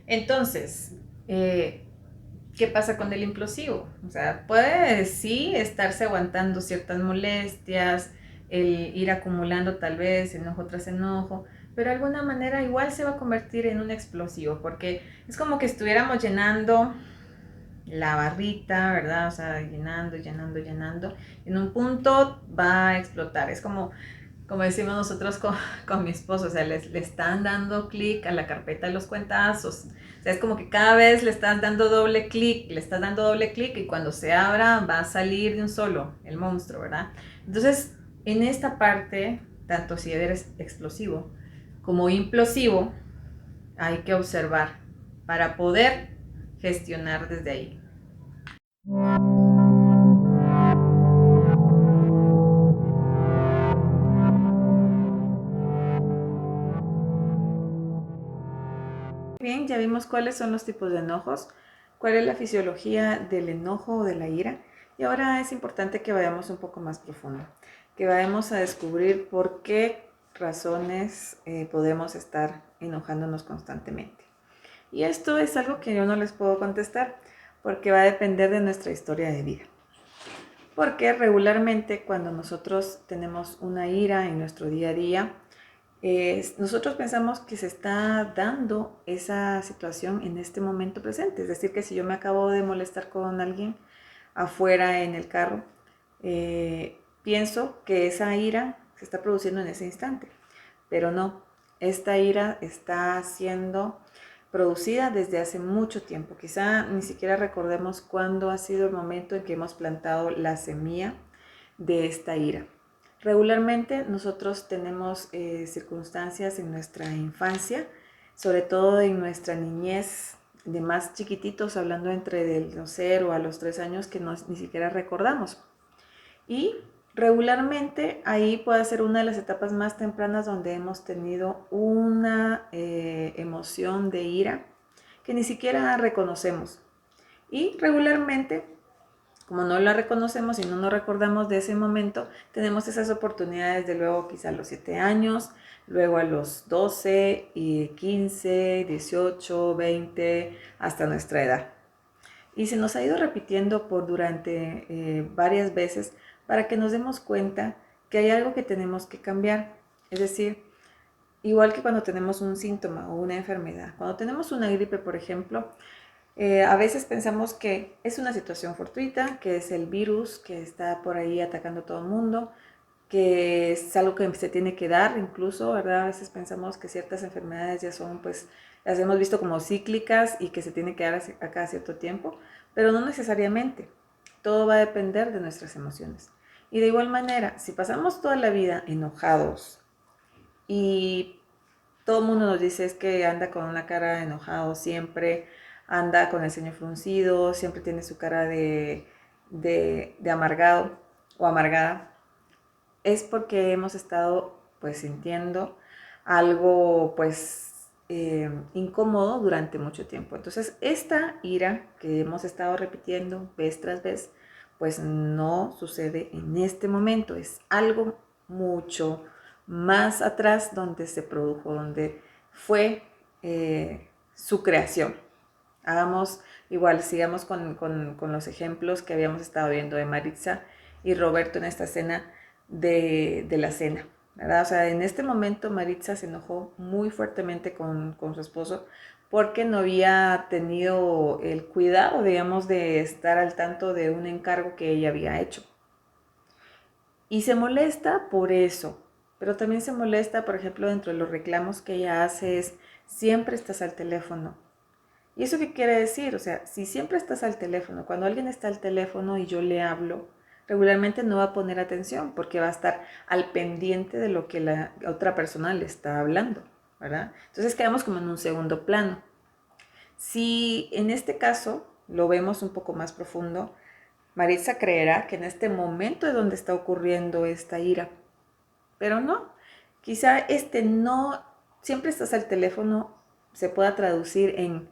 Entonces, ¿qué pasa con el implosivo? O sea, puede sí estarse aguantando ciertas molestias, el ir acumulando tal vez enojo tras enojo, pero de alguna manera igual se va a convertir en un explosivo, porque es como que estuviéramos llenando la barrita, ¿verdad? O sea, llenando, en un punto va a explotar. Es como como decimos nosotros con mi esposo, o sea, le están dando clic a la carpeta de los cuentazos. O sea, es como que cada vez le estás dando doble clic, le estás dando doble clic y cuando se abra va a salir de un solo el monstruo, ¿verdad? Entonces, en esta parte, tanto si eres explosivo como implosivo, hay que observar para poder gestionar desde ahí. Bien, ya vimos cuáles son los tipos de enojos, cuál es la fisiología del enojo o de la ira. Y ahora es importante que vayamos un poco más profundo, que vayamos a descubrir por qué razones podemos estar enojándonos constantemente. Y esto es algo que yo no les puedo contestar porque va a depender de nuestra historia de vida. Porque regularmente cuando nosotros tenemos una ira en nuestro día a día, nosotros pensamos que se está dando esa situación en este momento presente. Es decir, que si yo me acabo de molestar con alguien afuera en el carro, pienso que esa ira se está produciendo en ese instante. Pero no, esta ira está siendo producida desde hace mucho tiempo. Quizá ni siquiera recordemos cuándo ha sido el momento en que hemos plantado la semilla de esta ira. Regularmente nosotros tenemos circunstancias en nuestra infancia, sobre todo en nuestra niñez, de más chiquititos, hablando entre los 0 a los 3 años, que ni siquiera recordamos. Y regularmente ahí puede ser una de las etapas más tempranas donde hemos tenido una emoción de ira que ni siquiera reconocemos. Y regularmente, como no la reconocemos y no nos recordamos de ese momento, tenemos esas oportunidades de luego quizá a los 7 años, luego a los 12, y 15, 18, 20, hasta nuestra edad. Y se nos ha ido repitiendo por durante varias veces para que nos demos cuenta que hay algo que tenemos que cambiar. Es decir, igual que cuando tenemos un síntoma o una enfermedad. Cuando tenemos una gripe, por ejemplo, a veces pensamos que es una situación fortuita, que es el virus que está por ahí atacando a todo el mundo, que es algo que se tiene que dar incluso, ¿verdad? A veces pensamos que ciertas enfermedades ya son, pues, las hemos visto como cíclicas y que se tiene que dar a cada cierto tiempo, pero no necesariamente. Todo va a depender de nuestras emociones. Y de igual manera, si pasamos toda la vida enojados y todo el mundo nos dice es que anda con una cara enojado siempre, anda con el ceño fruncido, siempre tiene su cara de amargado o amargada, es porque hemos estado pues sintiendo algo pues incómodo durante mucho tiempo. Entonces esta ira que hemos estado repitiendo vez tras vez pues no sucede en este momento, es algo mucho más atrás donde se produjo, donde fue su creación. Hagamos igual, sigamos con los ejemplos que habíamos estado viendo de Maritza y Roberto en esta escena de la cena, ¿verdad? O sea, en este momento Maritza se enojó muy fuertemente con su esposo porque no había tenido el cuidado, digamos, de estar al tanto de un encargo que ella había hecho. Y se molesta por eso, pero también se molesta, por ejemplo, dentro de los reclamos que ella hace es, siempre estás al teléfono. ¿Y eso qué quiere decir? O sea, si siempre estás al teléfono, cuando alguien está al teléfono y yo le hablo, regularmente no va a poner atención porque va a estar al pendiente de lo que la otra persona le está hablando, ¿verdad? Entonces quedamos como en un segundo plano. Si en este caso lo vemos un poco más profundo, Maritza creerá que en este momento es donde está ocurriendo esta ira, pero no. Quizá este no, siempre estás al teléfono, se pueda traducir en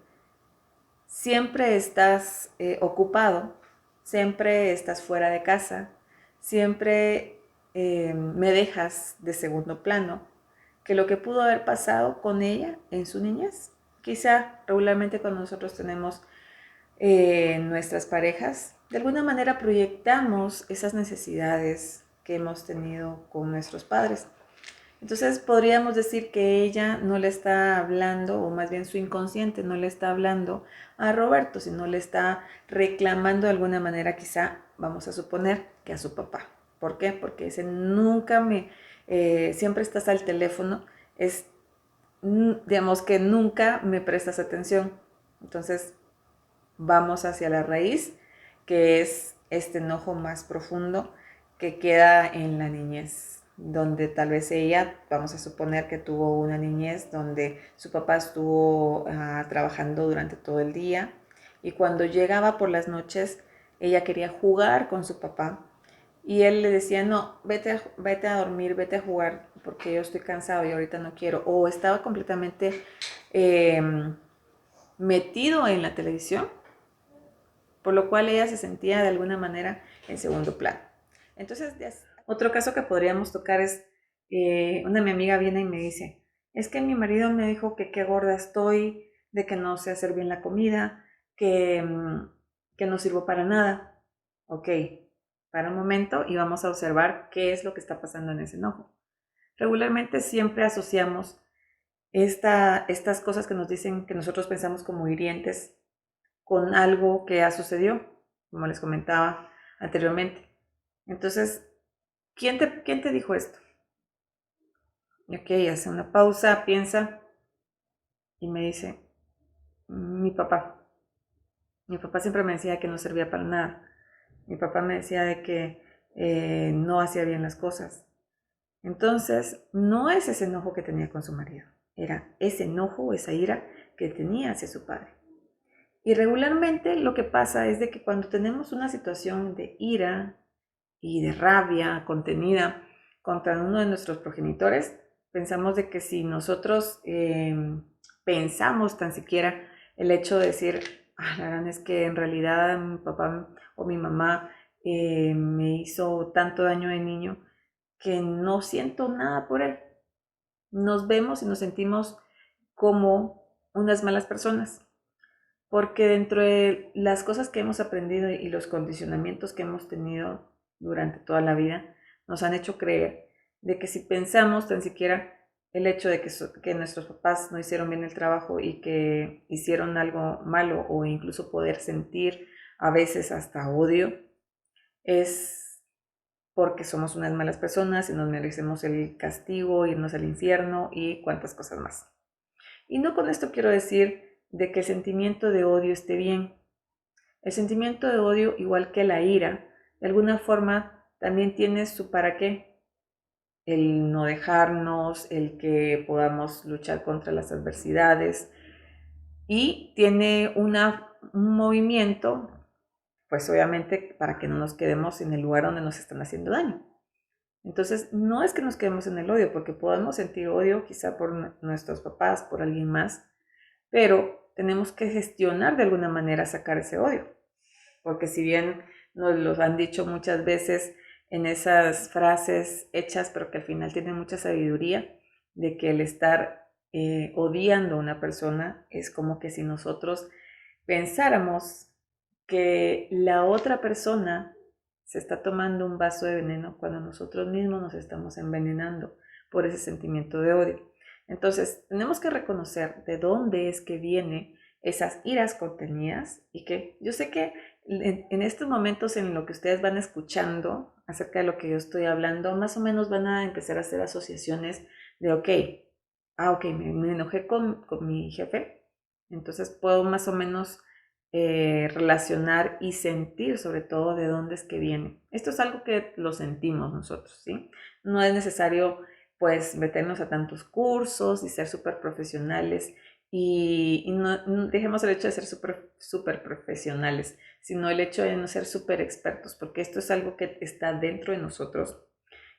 siempre estás ocupado, siempre estás fuera de casa, siempre me dejas de segundo plano, que lo que pudo haber pasado con ella en su niñez. Quizá regularmente cuando nosotros tenemos nuestras parejas, de alguna manera proyectamos esas necesidades que hemos tenido con nuestros padres. Entonces podríamos decir que ella no le está hablando, o más bien su inconsciente no le está hablando a Roberto, sino le está reclamando de alguna manera, quizá vamos a suponer que a su papá. ¿Por qué? Porque ese nunca siempre estás al teléfono, es, digamos que nunca me prestas atención. Entonces vamos hacia la raíz, que es este enojo más profundo que queda en la niñez, donde tal vez ella, vamos a suponer que tuvo una niñez donde su papá estuvo trabajando durante todo el día y cuando llegaba por las noches ella quería jugar con su papá y él le decía, no, vete a dormir, vete a jugar porque yo estoy cansado y ahorita no quiero, o estaba completamente eh, metido en la televisión, por lo cual ella se sentía de alguna manera en segundo plano. Entonces, otro caso que podríamos tocar es, una de mi amiga viene y me dice, es que mi marido me dijo que qué gorda estoy, de que no sé hacer bien la comida, que no sirvo para nada. Ok, para un momento y vamos a observar qué es lo que está pasando en ese enojo. Regularmente siempre asociamos estas cosas que nos dicen que nosotros pensamos como hirientes con algo que ha sucedido, como les comentaba anteriormente. Entonces, quién te dijo esto? Ok, hace una pausa, piensa y me dice, mi papá. Mi papá siempre me decía que no servía para nada. Mi papá me decía de que no hacía bien las cosas. Entonces, no es ese enojo que tenía con su marido, era ese enojo, esa ira que tenía hacia su padre. Y regularmente lo que pasa es de que cuando tenemos una situación de ira y de rabia contenida contra uno de nuestros progenitores, pensamos de que si nosotros pensamos tan siquiera el hecho de decir, ah, la verdad es que en realidad mi papá o mi mamá me hizo tanto daño de niño que no siento nada por él. Nos vemos y nos sentimos como unas malas personas. Porque dentro de las cosas que hemos aprendido y los condicionamientos que hemos tenido durante toda la vida, nos han hecho creer de que si pensamos tan siquiera el hecho de que nuestros papás no hicieron bien el trabajo y que hicieron algo malo o incluso poder sentir a veces hasta odio, es porque somos unas malas personas y nos merecemos el castigo, irnos al infierno y cuantas cosas más. Y no con esto quiero decir de que el sentimiento de odio esté bien. El sentimiento de odio, igual que la ira, de alguna forma también tiene su para qué. El no dejarnos, el que podamos luchar contra las adversidades y tiene un movimiento, pues obviamente para que no nos quedemos en el lugar donde nos están haciendo daño. Entonces, no es que nos quedemos en el odio, porque podemos sentir odio quizá por nuestros papás, por alguien más, pero tenemos que gestionar de alguna manera sacar ese odio, porque si bien nos lo han dicho muchas veces en esas frases hechas, pero que al final tienen mucha sabiduría, de que el estar odiando a una persona es como que si nosotros pensáramos que la otra persona se está tomando un vaso de veneno cuando nosotros mismos nos estamos envenenando por ese sentimiento de odio. Entonces, tenemos que reconocer de dónde es que vienen esas iras contenidas y que yo sé que en estos momentos en lo que ustedes van escuchando acerca de lo que yo estoy hablando, más o menos van a empezar a hacer asociaciones de, ok, me enojé con mi jefe, entonces puedo más o menos relacionar y sentir sobre todo de dónde es que viene. Esto es algo que lo sentimos nosotros, ¿sí? No es necesario pues meternos a tantos cursos y ser súper profesionales y no dejemos el hecho de ser súper profesionales, sino el hecho de no ser súper expertos, porque esto es algo que está dentro de nosotros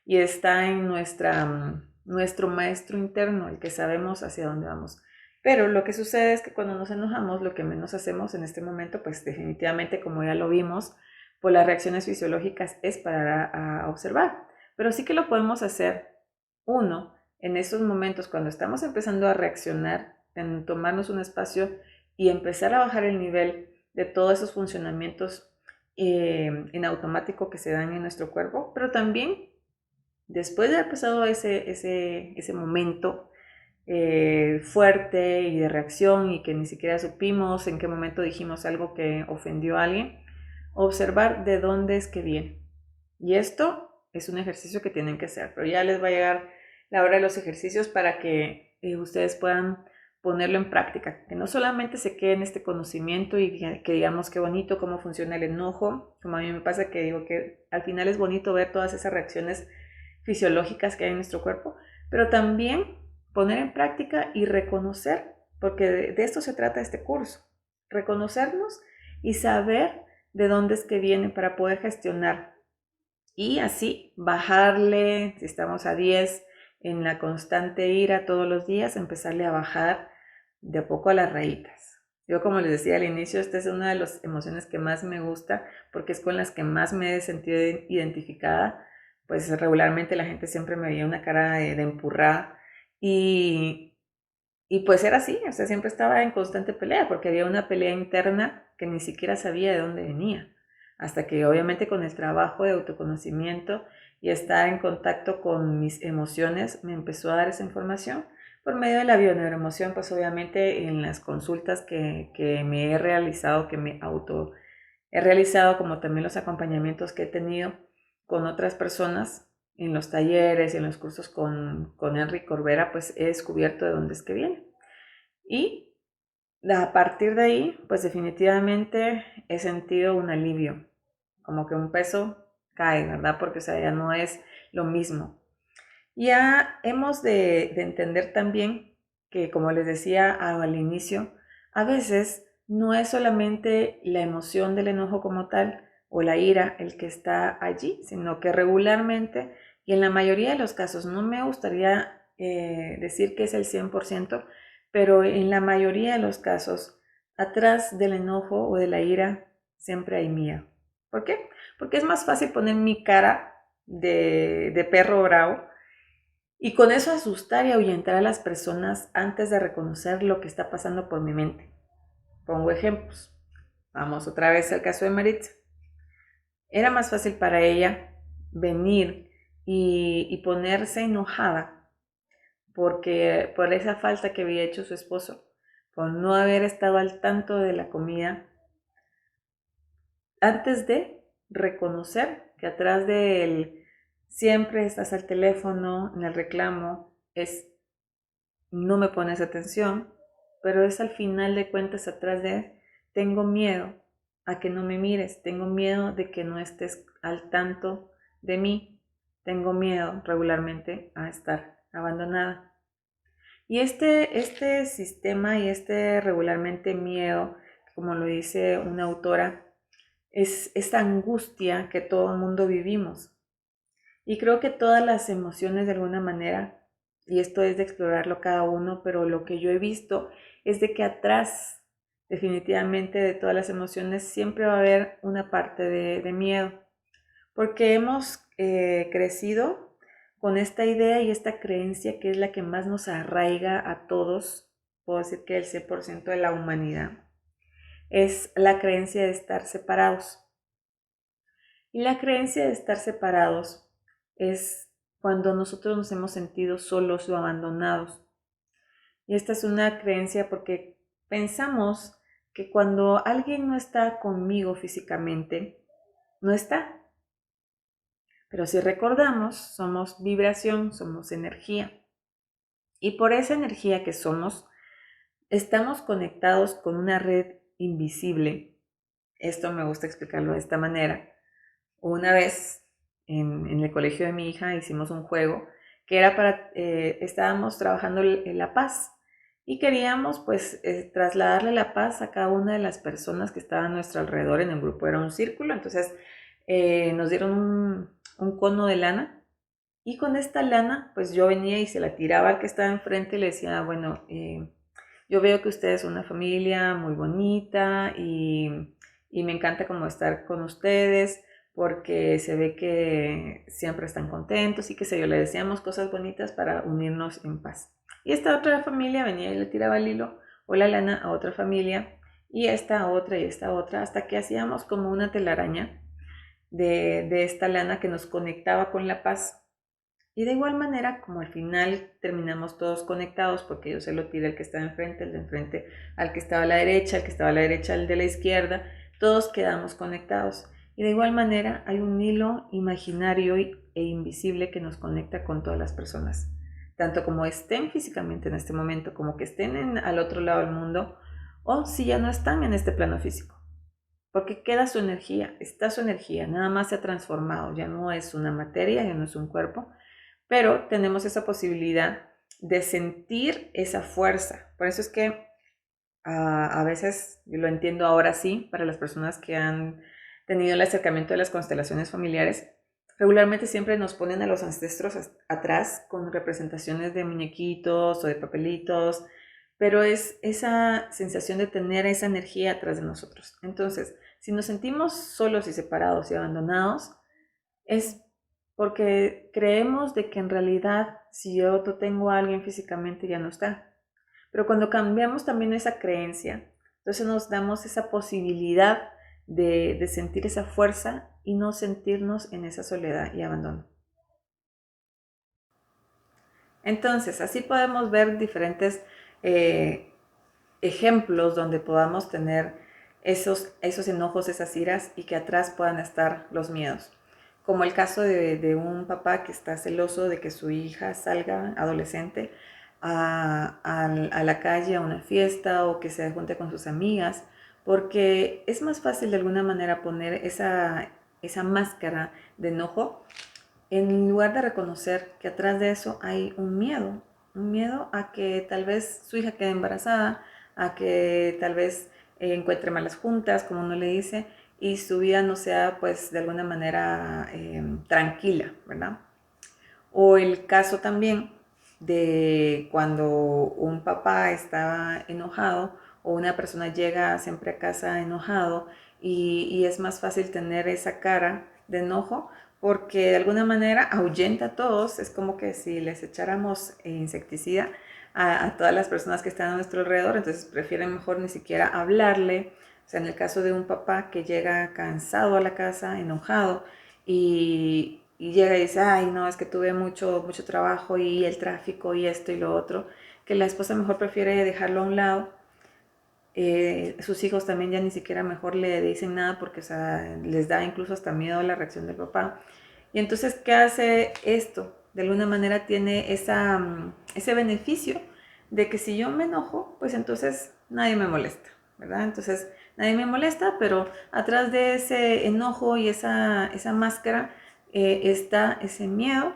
y está en nuestro maestro interno, el que sabemos hacia dónde vamos. Pero lo que sucede es que cuando nos enojamos, lo que menos hacemos en este momento, pues definitivamente, como ya lo vimos, pues las reacciones fisiológicas es para observar. Pero sí que lo podemos hacer, uno, en esos momentos cuando estamos empezando a reaccionar, en tomarnos un espacio y empezar a bajar el nivel de todos esos funcionamientos en automático que se dan en nuestro cuerpo, pero también después de haber pasado ese momento fuerte y de reacción y que ni siquiera supimos en qué momento dijimos algo que ofendió a alguien, observar de dónde es que viene. Y esto es un ejercicio que tienen que hacer, pero ya les va a llegar la hora de los ejercicios para que ustedes puedan ponerlo en práctica, que no solamente se quede en este conocimiento y que digamos qué bonito cómo funciona el enojo, como a mí me pasa que digo que al final es bonito ver todas esas reacciones fisiológicas que hay en nuestro cuerpo, pero también poner en práctica y reconocer, porque de esto se trata este curso, reconocernos y saber de dónde es que viene para poder gestionar y así bajarle, si estamos a 10 en la constante ira todos los días, empezarle a bajar de a poco a las rayitas. Yo, como les decía al inicio, esta es una de las emociones que más me gusta porque es con las que más me he sentido identificada. Pues regularmente la gente siempre me veía una cara de empurrada y, y pues era así, o sea, siempre estaba en constante pelea porque había una pelea interna que ni siquiera sabía de dónde venía. Hasta que obviamente con el trabajo de autoconocimiento y estar en contacto con mis emociones me empezó a dar esa información por medio de la bioneuroemoción, pues obviamente en las consultas que me he realizado, que me auto he realizado, como también los acompañamientos que he tenido con otras personas en los talleres y en los cursos con Henry Corbera, pues he descubierto de dónde es que viene. Y a partir de ahí, pues definitivamente he sentido un alivio, como que un peso cae, ¿verdad? Porque, o sea, ya no es lo mismo. Ya hemos de entender también que, como les decía al inicio, a veces no es solamente la emoción del enojo como tal o la ira el que está allí, sino que regularmente y en la mayoría de los casos, no me gustaría decir que es el 100%, pero en la mayoría de los casos, atrás del enojo o de la ira siempre hay miedo. ¿Por qué? Porque es más fácil poner mi cara de perro bravo y con eso asustar y ahuyentar a las personas antes de reconocer lo que está pasando por mi mente. Pongo ejemplos. Vamos otra vez al caso de Maritza. Era más fácil para ella venir y ponerse enojada porque por esa falta que había hecho su esposo, por no haber estado al tanto de la comida, antes de reconocer que atrás de él siempre estás al teléfono, en el reclamo, es no me pones atención, pero es al final de cuentas atrás de tengo miedo a que no me mires, tengo miedo de que no estés al tanto de mí, tengo miedo regularmente a estar abandonada. Y este sistema y este regularmente miedo, como lo dice una autora, es esta angustia que todo el mundo vivimos. Y creo que todas las emociones de alguna manera, y esto es de explorarlo cada uno, pero lo que yo he visto es de que atrás definitivamente de todas las emociones siempre va a haber una parte de miedo, porque hemos crecido con esta idea y esta creencia que es la que más nos arraiga a todos, puedo decir que el 100% de la humanidad, es la creencia de estar separados. Y la creencia de estar separados es cuando nosotros nos hemos sentido solos o abandonados. Y esta es una creencia porque pensamos que cuando alguien no está conmigo físicamente, no está. Pero si recordamos, somos vibración, somos energía. Y por esa energía que somos, estamos conectados con una red invisible. Esto me gusta explicarlo de esta manera. Una vez en el colegio de mi hija hicimos un juego que era estábamos trabajando en la paz y queríamos pues trasladarle la paz a cada una de las personas que estaban a nuestro alrededor en el grupo, era un círculo, entonces nos dieron un cono de lana y con esta lana pues yo venía y se la tiraba al que estaba enfrente y le decía, bueno, yo veo que ustedes son una familia muy bonita y me encanta como estar con ustedes porque se ve que siempre están contentos y que se yo le decíamos cosas bonitas para unirnos en paz. Y esta otra familia venía y le tiraba el hilo o la lana a otra familia y esta otra y esta otra hasta que hacíamos como una telaraña de esta lana que nos conectaba con la paz. Y de igual manera, como al final terminamos todos conectados, porque yo se lo tiré al que estaba enfrente, el de enfrente al que estaba a la derecha, al que estaba a la derecha al de la izquierda, todos quedamos conectados. Y de igual manera hay un hilo imaginario e invisible que nos conecta con todas las personas, tanto como estén físicamente en este momento, como que estén al otro lado del mundo, o si ya no están en este plano físico. Porque queda su energía, está su energía, nada más se ha transformado, ya no es una materia, ya no es un cuerpo, pero tenemos esa posibilidad de sentir esa fuerza. Por eso es que a veces, yo lo entiendo ahora sí, para las personas que han tenido el acercamiento de las constelaciones familiares, regularmente siempre nos ponen a los ancestros atrás con representaciones de muñequitos o de papelitos, pero es esa sensación de tener esa energía atrás de nosotros. Entonces, si nos sentimos solos y separados y abandonados, es porque creemos de que en realidad si yo tengo a alguien físicamente ya no está. Pero cuando cambiamos también esa creencia, entonces nos damos esa posibilidad de sentir esa fuerza y no sentirnos en esa soledad y abandono. Entonces, así podemos ver diferentes ejemplos donde podamos tener esos enojos, esas iras y que atrás puedan estar los miedos. Como el caso de un papá que está celoso de que su hija salga adolescente a la calle, a una fiesta o que se junte con sus amigas, porque es más fácil de alguna manera poner esa máscara de enojo en lugar de reconocer que atrás de eso hay un miedo a que tal vez su hija quede embarazada, a que tal vez encuentre malas juntas, como uno le dice, y su vida no sea pues de alguna manera tranquila, ¿verdad? O el caso también de cuando un papá está enojado o una persona llega siempre a casa enojado y es más fácil tener esa cara de enojo porque de alguna manera ahuyenta a todos, es como que si les echáramos insecticida a todas las personas que están a nuestro alrededor, entonces prefieren mejor ni siquiera hablarle. O sea, en el caso de un papá que llega cansado a la casa, enojado, y llega y dice, ay, no, es que tuve mucho trabajo y el tráfico y esto y lo otro, que la esposa mejor prefiere dejarlo a un lado. Sus hijos también ya ni siquiera mejor le dicen nada porque, o sea, les da incluso hasta miedo la reacción del papá. Y entonces, ¿qué hace esto? De alguna manera tiene ese beneficio de que si yo me enojo, pues entonces nadie me molesta, ¿verdad? Entonces nadie me molesta, pero atrás de ese enojo y esa máscara está ese miedo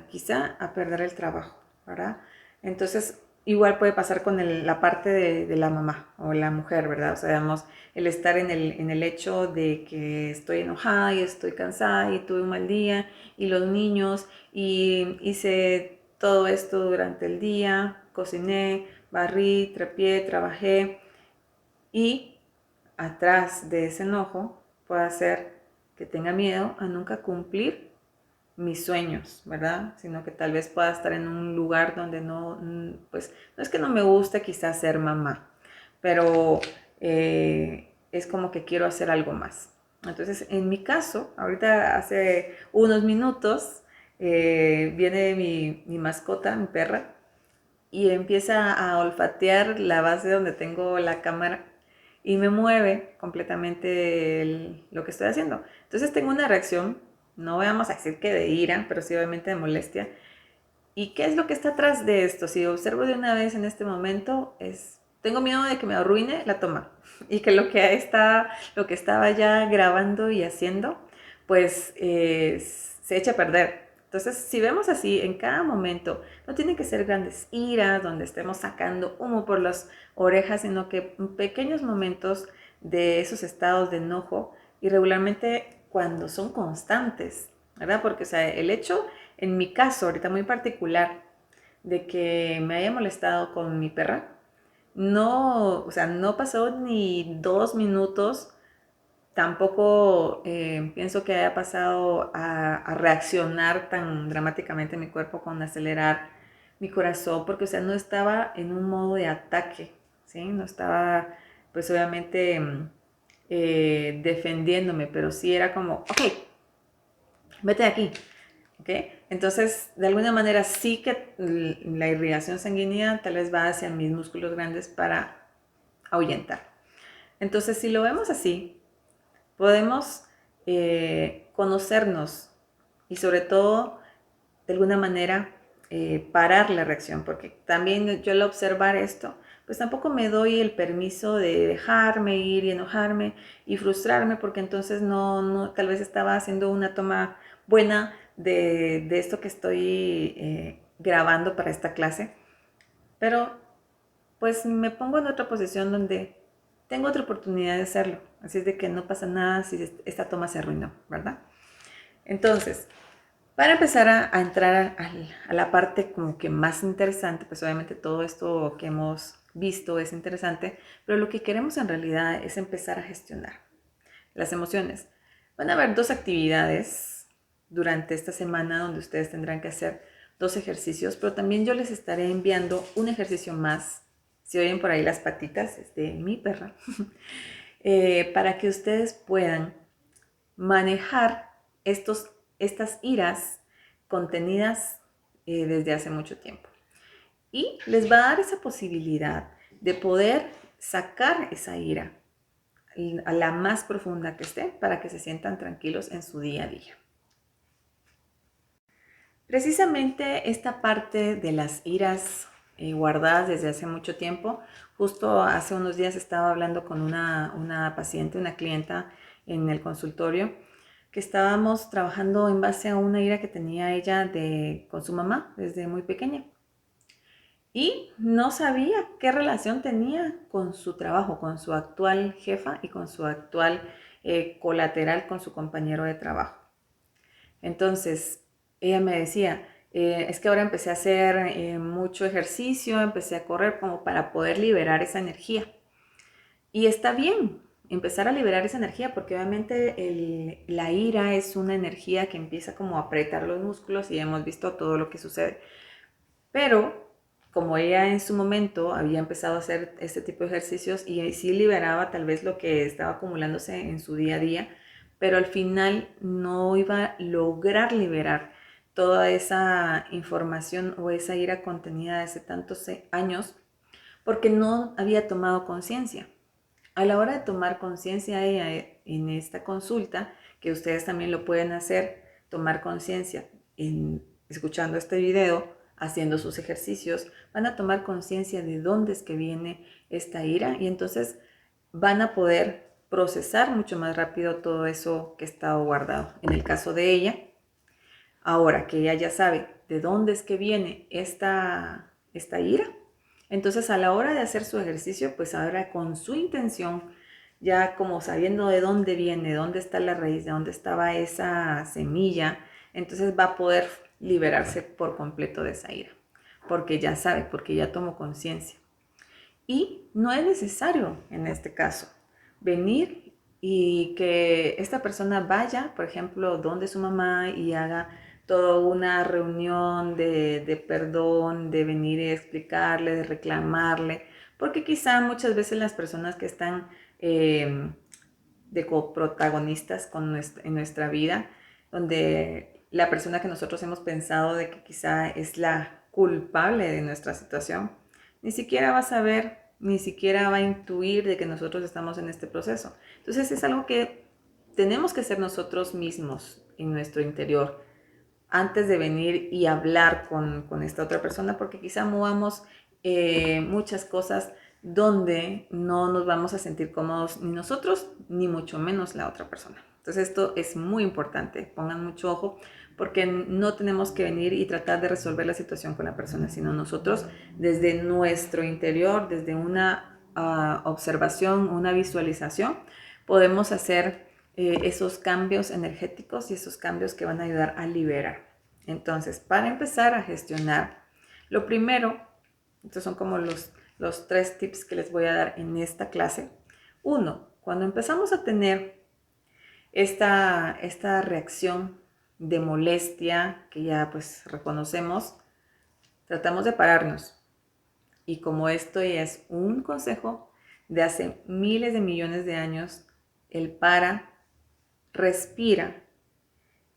quizá a perder el trabajo, ¿verdad? Entonces igual puede pasar con la parte de la mamá o la mujer, ¿verdad? O sea, digamos, el estar en el hecho de que estoy enojada y estoy cansada y tuve un mal día y los niños y hice todo esto durante el día, cociné, barrí, trapié, trabajé y atrás de ese enojo puede hacer que tenga miedo a nunca cumplir mis sueños, ¿verdad? Sino que tal vez pueda estar en un lugar donde no, pues no es que no me guste quizás ser mamá, pero es como que quiero hacer algo más. Entonces, en mi caso, ahorita hace unos minutos, viene mi mascota, mi perra, y empieza a olfatear la base donde tengo la cámara y me mueve completamente lo que estoy haciendo. Entonces tengo una reacción, no vamos a decir que de ira, pero sí obviamente de molestia. ¿Y qué es lo que está atrás de esto? Si observo de una vez en este momento, tengo miedo de que me arruine la toma y que lo que estaba ya grabando y haciendo, pues se echa a perder. Entonces, si vemos así, en cada momento, no tienen que ser grandes iras donde estemos sacando humo por las orejas, sino que pequeños momentos de esos estados de enojo y regularmente cuando son constantes, ¿verdad? Porque, o sea, el hecho, en mi caso, ahorita muy particular, de que me haya molestado con mi perra, no, o sea, no pasó ni 2 minutos, tampoco pienso que haya pasado a reaccionar tan dramáticamente mi cuerpo con acelerar mi corazón, porque, o sea, no estaba en un modo de ataque, ¿sí? No estaba, pues obviamente, defendiéndome, pero sí era como, ok, vete de aquí, ¿ok? Entonces, de alguna manera sí que la irrigación sanguínea tal vez va hacia mis músculos grandes para ahuyentar. Entonces, si lo vemos así, podemos conocernos y sobre todo, de alguna manera, parar la reacción, porque también yo al observar esto, pues tampoco me doy el permiso de dejarme ir y enojarme y frustrarme, porque entonces tal vez estaba haciendo una toma buena de esto que estoy grabando para esta clase, pero pues me pongo en otra posición donde tengo otra oportunidad de hacerlo, así es de que no pasa nada si esta toma se arruinó, ¿verdad? Entonces, para empezar a entrar a la parte como que más interesante, pues obviamente todo esto que hemos visto es interesante, pero lo que queremos en realidad es empezar a gestionar las emociones. Van a haber dos actividades durante esta semana donde ustedes tendrán que hacer dos ejercicios, pero también yo les estaré enviando un ejercicio más. Si oyen por ahí las patitas, es de mi perra, para que ustedes puedan manejar estas iras contenidas desde hace mucho tiempo. Y les va a dar esa posibilidad de poder sacar esa ira a la más profunda que esté para que se sientan tranquilos en su día a día. Precisamente esta parte de las iras guardadas desde hace mucho tiempo, justo hace unos días estaba hablando con una paciente, una clienta en el consultorio, que estábamos trabajando en base a una ira que tenía ella con su mamá desde muy pequeña. Y no sabía qué relación tenía con su trabajo, con su actual jefa y con su actual colateral, con su compañero de trabajo. Entonces, ella me decía, es que ahora empecé a hacer mucho ejercicio, empecé a correr como para poder liberar esa energía. Y está bien empezar a liberar esa energía porque obviamente la ira es una energía que empieza como a apretar los músculos y hemos visto todo lo que sucede. Pero como ella en su momento había empezado a hacer este tipo de ejercicios y sí liberaba tal vez lo que estaba acumulándose en su día a día, pero al final no iba a lograr liberar toda esa información o esa ira contenida de hace tantos años porque no había tomado conciencia. A la hora de tomar conciencia en esta consulta, que ustedes también lo pueden hacer, tomar conciencia escuchando este video, haciendo sus ejercicios, van a tomar conciencia de dónde es que viene esta ira y entonces van a poder procesar mucho más rápido todo eso que está guardado. En el caso de ella, ahora que ella ya sabe de dónde es que viene esta ira, entonces a la hora de hacer su ejercicio, pues ahora con su intención, ya como sabiendo de dónde viene, dónde está la raíz, de dónde estaba esa semilla, entonces va a poder liberarse por completo de esa ira, porque ya sabe, porque ya tomó conciencia. Y no es necesario en este caso venir y que esta persona vaya, por ejemplo, donde su mamá y haga toda una reunión de perdón, de venir y explicarle, de reclamarle, porque quizá muchas veces las personas que están de coprotagonistas en nuestra vida, donde la persona que nosotros hemos pensado de que quizá es la culpable de nuestra situación, ni siquiera va a saber, ni siquiera va a intuir de que nosotros estamos en este proceso. Entonces es algo que tenemos que hacer nosotros mismos en nuestro interior antes de venir y hablar con esta otra persona, porque quizá movamos muchas cosas donde no nos vamos a sentir cómodos ni nosotros, ni mucho menos la otra persona. Entonces esto es muy importante, pongan mucho ojo, porque no tenemos que venir y tratar de resolver la situación con la persona, sino nosotros desde nuestro interior, desde una observación, una visualización, podemos hacer esos cambios energéticos y esos cambios que van a ayudar a liberar. Entonces, para empezar a gestionar, lo primero, estos son como los 3 tips que les voy a dar en esta clase. 1, cuando empezamos a tener esta reacción de molestia que ya pues reconocemos, tratamos de pararnos. Y como esto es un consejo de hace miles de millones de años, el para, respira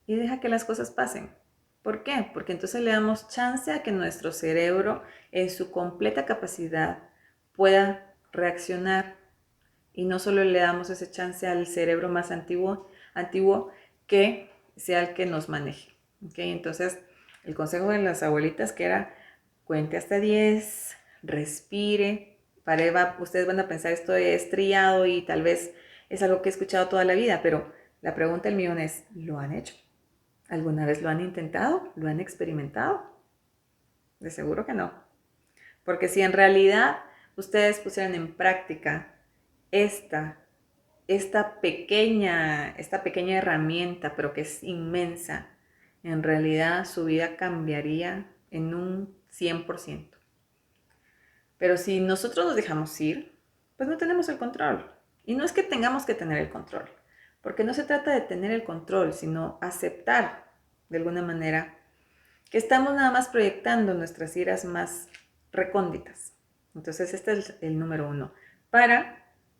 y deja que las cosas pasen. ¿Por qué? Porque entonces le damos chance a que nuestro cerebro en su completa capacidad pueda reaccionar y no solo le damos ese chance al cerebro más antiguo que sea el que nos maneje. ¿Ok? Entonces, el consejo de las abuelitas que era, cuente hasta 10, respire. Ustedes van a pensar, esto es trillado y tal vez es algo que he escuchado toda la vida, pero la pregunta del millón es, ¿lo han hecho? ¿Alguna vez lo han intentado? ¿Lo han experimentado? De seguro que no. Porque si en realidad ustedes pusieran en práctica esta, esta pequeña herramienta, pero que es inmensa, en realidad su vida cambiaría en un 100%. Pero si nosotros nos dejamos ir, pues no tenemos el control. Y no es que tengamos que tener el control, porque no se trata de tener el control, sino aceptar de alguna manera que estamos nada más proyectando nuestras iras más recónditas. Entonces este es el número 1.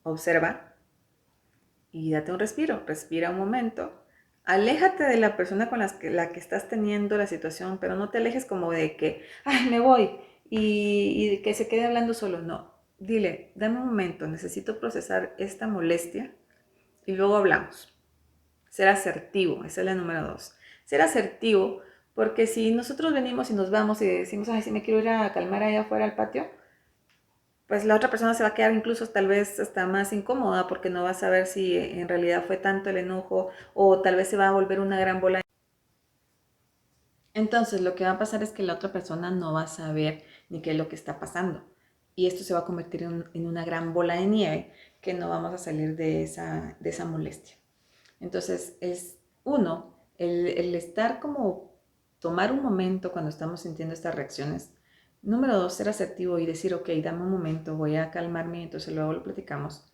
Observa y date un respiro. Respira un momento. Aléjate de la persona con la que estás teniendo la situación, pero no te alejes como de que, ay, me voy y que se quede hablando solo. No, dile, dame un momento, necesito procesar esta molestia y luego hablamos. Ser asertivo, esa es la número 2. Ser asertivo, porque si nosotros venimos y nos vamos y decimos, ay, si me quiero ir a calmar allá afuera al patio, pues la otra persona se va a quedar incluso tal vez hasta más incómoda porque no va a saber si en realidad fue tanto el enojo o tal vez se va a volver una gran bola. Entonces lo que va a pasar es que la otra persona no va a saber ni qué es lo que está pasando. Y esto se va a convertir en una gran bola de nieve que no vamos a salir de esa molestia. Entonces es el estar como tomar un momento cuando estamos sintiendo estas reacciones. Número 2, ser asertivo y decir, ok, dame un momento, voy a calmarme, entonces luego lo platicamos.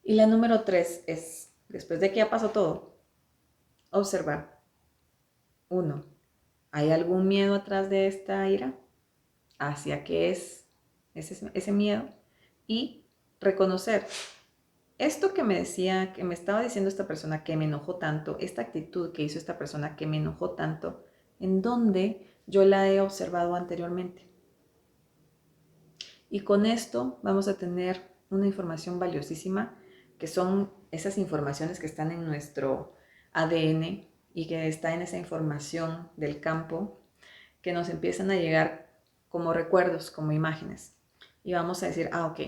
Y la número 3 es, después de que ya pasó todo, observar. 1, ¿hay algún miedo atrás de esta ira? ¿Hacia qué es ese miedo? Y reconocer esto que me decía, que me estaba diciendo esta persona que me enojó tanto, esta actitud que hizo esta persona que me enojó tanto, ¿en dónde yo la he observado anteriormente? Y con esto vamos a tener una información valiosísima, que son esas informaciones que están en nuestro ADN y que está en esa información del campo, que nos empiezan a llegar como recuerdos, como imágenes. Y vamos a decir, ok,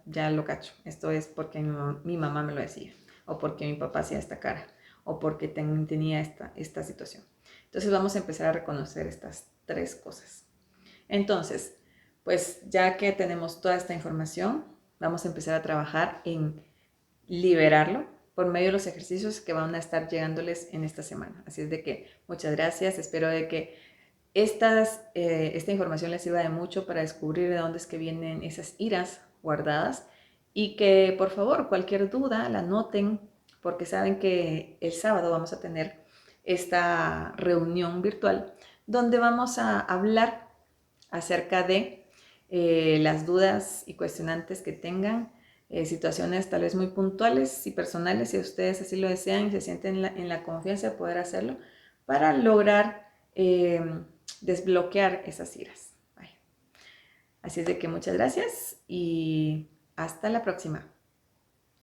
ya lo cacho. Esto es porque mi mamá me lo decía, o porque mi papá hacía esta cara, o porque tenía esta situación. Entonces vamos a empezar a reconocer estas 3 cosas. Entonces, pues ya que tenemos toda esta información, vamos a empezar a trabajar en liberarlo por medio de los ejercicios que van a estar llegándoles en esta semana. Así es de que muchas gracias, espero de que esta información les sirva de mucho para descubrir de dónde es que vienen esas iras guardadas y que por favor cualquier duda la anoten porque saben que el sábado vamos a tener esta reunión virtual donde vamos a hablar acerca de las dudas y cuestionantes que tengan, situaciones tal vez muy puntuales y personales, si ustedes así lo desean y se sienten en la confianza de poder hacerlo, para lograr desbloquear esas iras. Así es de que muchas gracias y hasta la próxima.